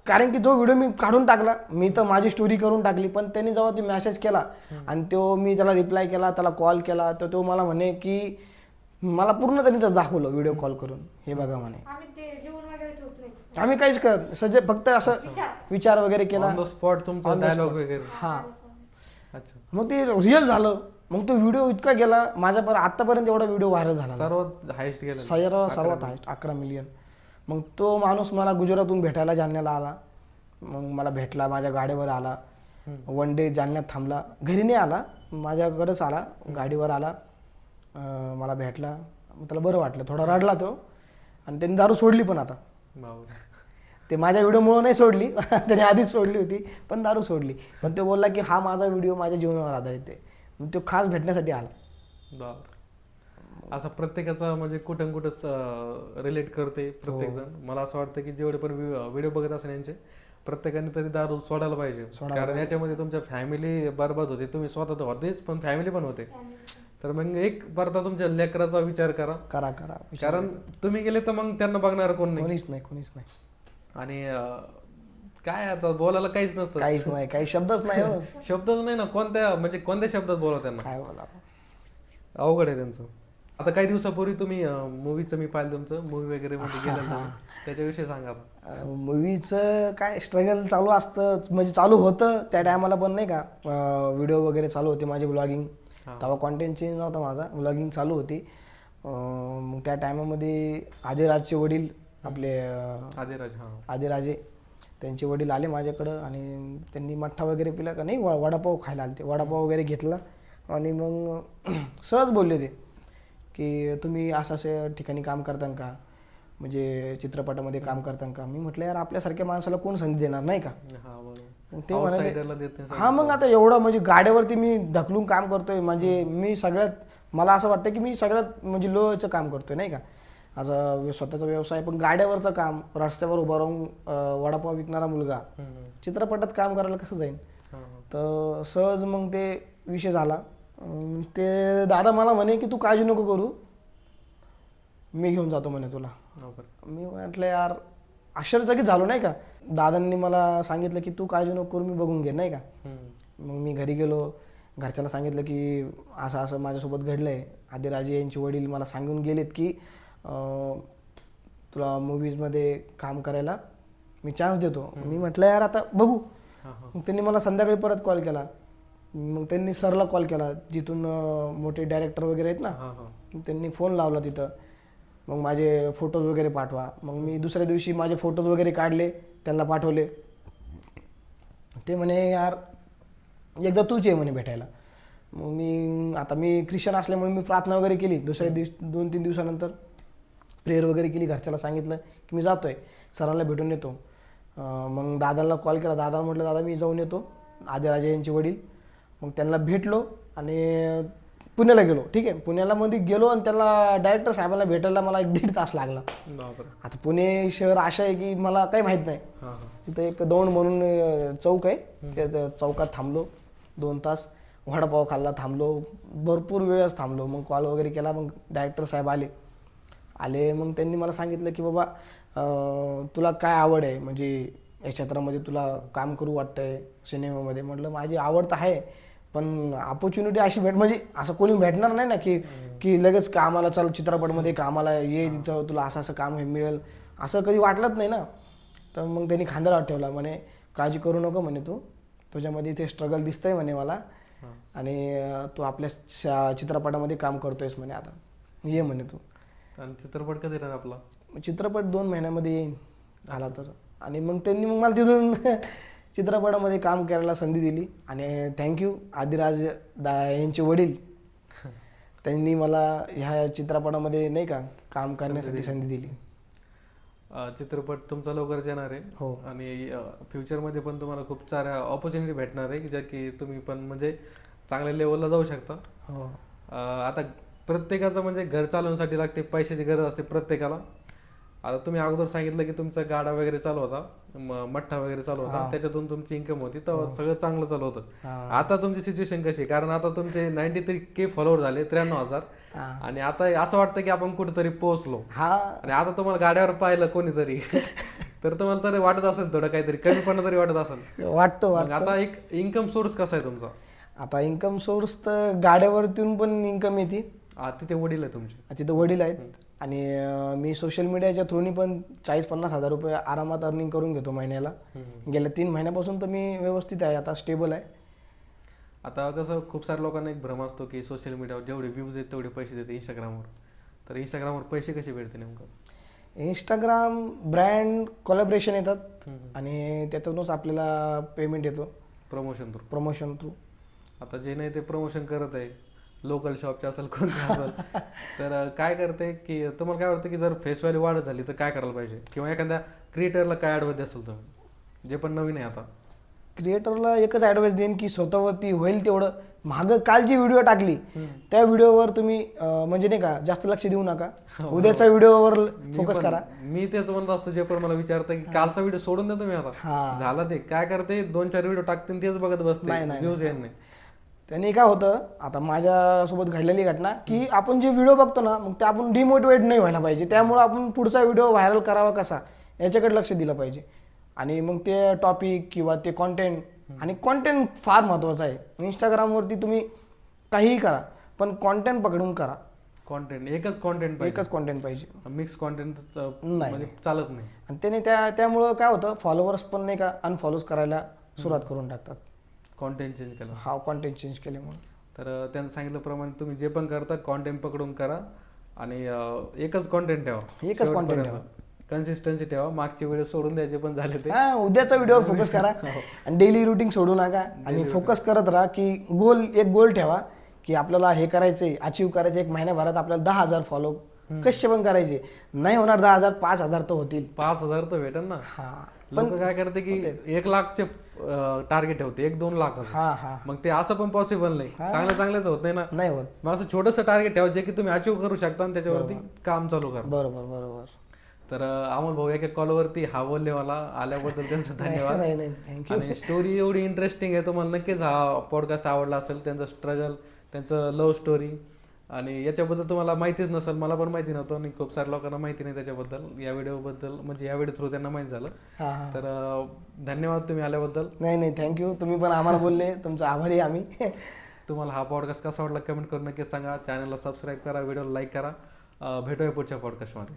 कारण की तो व्हिडिओ मी काढून टाकला, मी तर माझी स्टोरी करून टाकली, पण त्यांनी जेव्हा ते मेसेज केला आणि तो मी त्याला रिप्लाय केला, त्याला कॉल केला, तर तो मला म्हणे की मला पूर्ण त्यांनी तसं दाखवलं व्हिडिओ कॉल करून. हे बघा म्हणे आम्ही काहीच करत सजे फक्त असं विचार वगैरे केला, स्पॉट तुमचा डायलॉग वगैरे. हा, अच्छा. मग ते रिअल झालं. मग तो व्हिडिओ इतका गेला माझ्यापर्यंत, आतापर्यंत एवढा व्हिडिओ व्हायरल झाला सर्वात हायस्ट गेला. सर्वात हायस्ट 11 मिलियन. मग तो माणूस मला गुजरातहून भेटायला जालन्याला आला. मग मला भेटला, माझ्या गाडीवर आला. 1 डे जालन्यात थांबला, घरी नाही आला, माझ्याकडेच आला, गाडीवर आला, मला भेटला. मग त्याला बरं वाटलं, थोडा रडला तो. आणि त्यांनी दारू सोडली पण आता. ते माझ्या व्हिडिओमुळे नाही सोडली, त्याने आधीच सोडली होती, पण दारू सोडली. पण तो बोलला की हा माझा व्हिडिओ माझ्या जीवनावर आधारित आहे. मग तो खास भेटण्यासाठी आला. असं प्रत्येकाचा म्हणजे कुठं कुठं रिलेट करते प्रत्येक जण. मला असं वाटतं की जेवढे पण व्हिडिओ बघत असेल यांचे, प्रत्येकाने तरी दारू सोडायला पाहिजे. कारण याच्यामध्ये तुमच्या फॅमिली बरबाद होते, तुम्ही स्वतः तर होतेच पण फॅमिली पण होते. तर मग एक परता तुमच्या लेकराचा विचार करा. कारण तुम्ही गेले तर मग त्यांना बघणार कोणीच नाही. आणि काय आता बोलायला काहीच नसतं, काही शब्दच नाही. शब्दच नाही ना. कोणत्या शब्दात बोला त्यांना, काय बोला, अवघड आहे त्यांचं. आता काही दिवसापूर्वी तुम्ही मूवीचं मी पाहिलं, तुमचं मूवी वगैरे मध्ये गेलं, त्याच्याविषयी सांगा. मूवीचं काय स्ट्रगल चालू असतं, म्हणजे चालू होतं त्या टायमाला पण नाही का. व्हिडिओ वगैरे चालू होते माझे, ब्लॉगिंग. तेव्हा कॉन्टेंट चेंज नव्हता माझा, ब्लॉगिंग चालू होती. मग त्या टायमामध्ये आदिराजचे वडील, आपले आदिराजे, त्यांचे वडील आले माझ्याकडं आणि त्यांनी मठ्ठा वगैरे पिला का नाही, वडापाव खायला आले. ते वडापाव वगैरे घेतला आणि मग सहज बोलले ते की तुम्ही असं ठिकाणी काम करता का, म्हणजे चित्रपटामध्ये काम करता का. मी म्हटलं यार आपल्यासारख्या माणसाला कोण संधी देणार नाही का. ते म्हणाले हा, मग आता एवढं म्हणजे गाड्यावरती मी ढकलून काम करतोय, म्हणजे मी मला असं वाटतं की मी सगळ्यात म्हणजे लोचं काम करतोय नाही का. असं स्वतःचा व्यवसाय, पण गाड्यावरचं काम, रस्त्यावर उभा राहून वडापाव विकणारा मुलगा चित्रपटात काम करायला कसं जाईल. तर सहज मग ते विषय झाला. ते दादा मला म्हणे की तू काळजी नको करू, मी घेऊन जातो म्हणे तुला. मी म्हटलं यार आश्चर्यचकित झालो नाही का. दादांनी मला सांगितलं की तू काळजी नको करू, मी बघून घे नाही का. मग मी घरी गेलो, घरच्याला सांगितलं की असं असं माझ्यासोबत घडलंय. आदिराजे यांचे वडील मला सांगून गेलेत की तुला मूवीजमध्ये काम करायला मी चान्स देतो. मी म्हटलं यार आता बघू. मग त्यांनी मला संध्याकाळी परत कॉल केला. मग त्यांनी सरला कॉल केला, जिथून मोठे डायरेक्टर वगैरे आहेत ना, त्यांनी फोन लावला तिथं. मग माझे फोटोज वगैरे पाठवा. मग मी दुसऱ्या दिवशी माझे फोटोज वगैरे काढले, त्यांना पाठवले. ते म्हणे यार एकदा तूच ये म्हणे भेटायला. मग मी ख्रिश्चन असल्यामुळे मी प्रार्थना वगैरे केली. दुसऱ्या 2-3 दिवसानंतर प्रेयर वगैरे केली. घरच्याला सांगितलं की मी जातोय, सरांना भेटून येतो. मग दादाला कॉल केला. दादाला म्हटलं दादा मी जाऊन येतो, आदिराजे यांचे वडील. मग त्यांना भेटलो आणि पुण्याला गेलो. ठीक आहे, पुण्याला मध्ये गेलो आणि त्याला डायरेक्टर साहेबांना भेटायला मला 1-1.5 तास लागला. आता पुणे शहर अशा आहे की मला काही माहीत नाही. तिथं एक दौंड म्हणून चौक आहे, त्या चौकात थांबलो 2 तास. वडापाव खाल्ला, थांबलो, भरपूर वेळच थांबलो. मग कॉल वगैरे केला. मग डायरेक्टर साहेब आले. मग त्यांनी मला सांगितलं की बाबा तुला काय आवड आहे, म्हणजे या क्षेत्रामध्ये तुला काम करू वाटतंय सिनेमामध्ये. म्हटलं माझी आवड तर आहे, पण ऑपॉर्च्युनिटी अशी म्हणजे असं कोणी भेटणार नाही ना की लगेच कामाला चल, चित्रपटमध्ये कामाला ये, तिथं तुला असं काम हे मिळेल, असं कधी वाटलंच नाही ना. तर मग त्यांनी खांद्यावर ठेवला, म्हणे काळजी करू नको म्हणे, तुझ्यामध्ये ते स्ट्रगल दिसतंय म्हणे मला, आणि तू आपल्या चित्रपटामध्ये काम करतोयस म्हणे, आता ये म्हणे तू. आणि चित्रपट कधी राहणार आपला? चित्रपट 2 महिन्यामध्ये येईन आला तर. आणि मग त्यांनी मला तिथून चित्रपटामध्ये काम करायला संधी दिली. आणि थँक्यू आदिराज यांचे वडील, त्यांनी मला ह्या चित्रपटामध्ये नाही का काम करण्यासाठी संधी दिली. चित्रपट तुमचा लवकरच येणार आहे. हो. आणि फ्युचरमध्ये पण तुम्हाला खूप साऱ्या ऑपॉर्च्युनिटी भेटणार आहे की ज्या की तुम्ही पण म्हणजे चांगल्या लेवलला जाऊ शकता. हो. आता प्रत्येकाचं म्हणजे घर चालवण्यासाठी लागते, पैशाची गरज असते प्रत्येकाला. आता तुम्ही अगोदर सांगितलं की तुमचा गाडा वगैरे चालू होता, मठ्ठा वगैरे चालू होता, त्याच्यातून तुमची इन्कम होती, तर सगळं चांगलं चालू होतं. आता तुमची सिच्युएशन कशी आहे? कारण आता तुमचे 93K फॉलोअर झाले, 93,000. आणि आता असं वाटतं की आपण कुठेतरी पोहोचलो. हा. आणि आता तुम्हाला गाड्यावर पाहिलं कोणीतरी तर तुम्हाला तरी वाटत असेल थोडं काहीतरी कमीपणा तरी वाटत असेल. वाटतो. मग आता एक इन्कम सोर्स कसा आहे तुमचा? आता इन्कम सोर्स तर गाड्यावरतून पण इन्कम येते. तिथे वडील आहे तुमचे? तिथं वडील आहेत. आणि मी सोशल मीडियाच्या थ्रूनी पण 40-50 हजार रुपये आरामात अर्निंग करून घेतो महिन्याला. गेल्या 3 महिन्यापासून तर मी व्यवस्थित आहे, आता स्टेबल आहे. आता कसं खूप साऱ्या लोकांना एक भ्रम असतो की सोशल मीडियावर जेवढे व्ह्यूज आहेत तेवढे पैसे देते इंस्टाग्रामवर. तर इंस्टाग्रामवर पैसे कसे भेटते नेमकं? इंस्टाग्राम ब्रँड कोलॅबरेशन येतात आणि त्यातूनच आपल्याला पेमेंट येतो. Promotion through. आता जे नाही ते प्रमोशन करत आहे, लोकल शॉपचे असेल कोणते असेल, तर काय करते की तुम्हाला काय वाटतं की जर फेस व्हॅल्यू वाढत झाली तर काय करायला पाहिजे? किंवा एखाद्या क्रिएटरला काय ॲडवाइस द्याल तुम्ही, जे पण नवीन आहे? आता क्रिएटरला एकच ॲडवाइस देईन की स्वतःवरती होईल तेवढं, मागं काल जी व्हिडिओ टाकली त्या व्हिडिओवर तुम्ही म्हणजे नाही का जास्त लक्ष देऊ नका, उद्याचा व्हिडिओवर फोकस करा. मी तेच म्हणत असतो, जे पण मला विचारतं की कालचा व्हिडिओ सोडून द्या तुम्ही, आता झाला ते काय करते 2-4 व्हिडिओ टाकते तेच बघत बसते, व्ह्यूज येत नाही. त्यांनी काय होतं, आता माझ्यासोबत घडलेली घटना की आपण जे व्हिडिओ बघतो ना, मग ते आपण डिमोटिवेट नाही व्हायला पाहिजे. त्यामुळे आपण पुढचा व्हिडिओ व्हायरल करावा कसा याच्याकडे लक्ष दिलं पाहिजे. आणि मग ते टॉपिक किंवा ते कॉन्टेंट, आणि कॉन्टेंट फार महत्त्वाचं आहे. इंस्टाग्रामवरती तुम्ही काहीही करा पण कॉन्टेंट पकडून करा. कॉन्टेंट एकच कॉन्टेंट पाहिजे, मिक्स कॉन्टेंट म्हणजे चालत नाही. आणि त्याने त्यामुळं काय होतं, फॉलोअर्स पण नाही का अनफॉलोज करायला सुरुवात करून टाकतात, कॉन्टेंट चेंज केलं. हा, कॉन्टेंट चेंज केल्यामुळे. तर त्यांनी सांगितल्याप्रमाणे तुम्ही जे पण करता कॉन्टेंट पकडून करा आणि एकच कॉन्टेंट ठेवा, एकच कॉन्टेंट ठेवा, कन्सिस्टन्सी ठेवा. मागचे व्हिडिओ सोडून द्यायचे पण झाले ते, उद्याचा व्हिडिओवर फोकस करा. आणि डेली रुटीन सोडू नका आणि फोकस करत राहा की एक गोल ठेवा की आपल्याला हे करायचंय, अचीव्ह करायचं. 1 महिन्याभरात आपल्याला 10,000 फॉलो कसे पण करायचे. नाही होणार 10,000, 5,000 तर होतील. 5,000 तर भेटेल ना. लोक काय करते की 1 लाखचे टार्गेट ठेवते, 1-2 लाख. मग ते असं पण पॉसिबल नाही, चांगल्याच होत नाही होत. मग असं छोटंसं टार्गेट ठेवा जे की तुम्ही अचीव्ह करू शकता आणि त्याच्यावरती काम चालू करा. बरोबर. तर अमोल भाऊ एका कॉलवरती हा बोलले मला, आल्याबद्दल त्यांचा धन्यवाद. आणि स्टोरी एवढी इंटरेस्टिंग आहे, तुम्हाला नक्कीच हा पॉडकास्ट आवडला असेल. त्यांचं स्ट्रगल, त्यांचं लव्ह स्टोरी, आणि याच्याबद्दल तुम्हाला माहितीच नसेल, मला पण माहिती नव्हतं आणि खूप साऱ्या लोकांना माहिती नाही त्याच्याबद्दल, या व्हिडिओबद्दल, म्हणजे या व्हिडिओ थ्रू त्यांना माहिती झालं. तर धन्यवाद तुम्ही आल्याबद्दल. नाही थँक्यू, तुम्ही पण आम्हाला बोलले, तुमचा आभारी आम्ही. तुम्हाला हा पॉडकास्ट कसा वाटला कमेंट करून नक्कीच सांगा. चॅनलला सबस्क्राईब करा, व्हिडिओला लाईक करा. भेटूया पुढच्या पॉडकास्टमध्ये.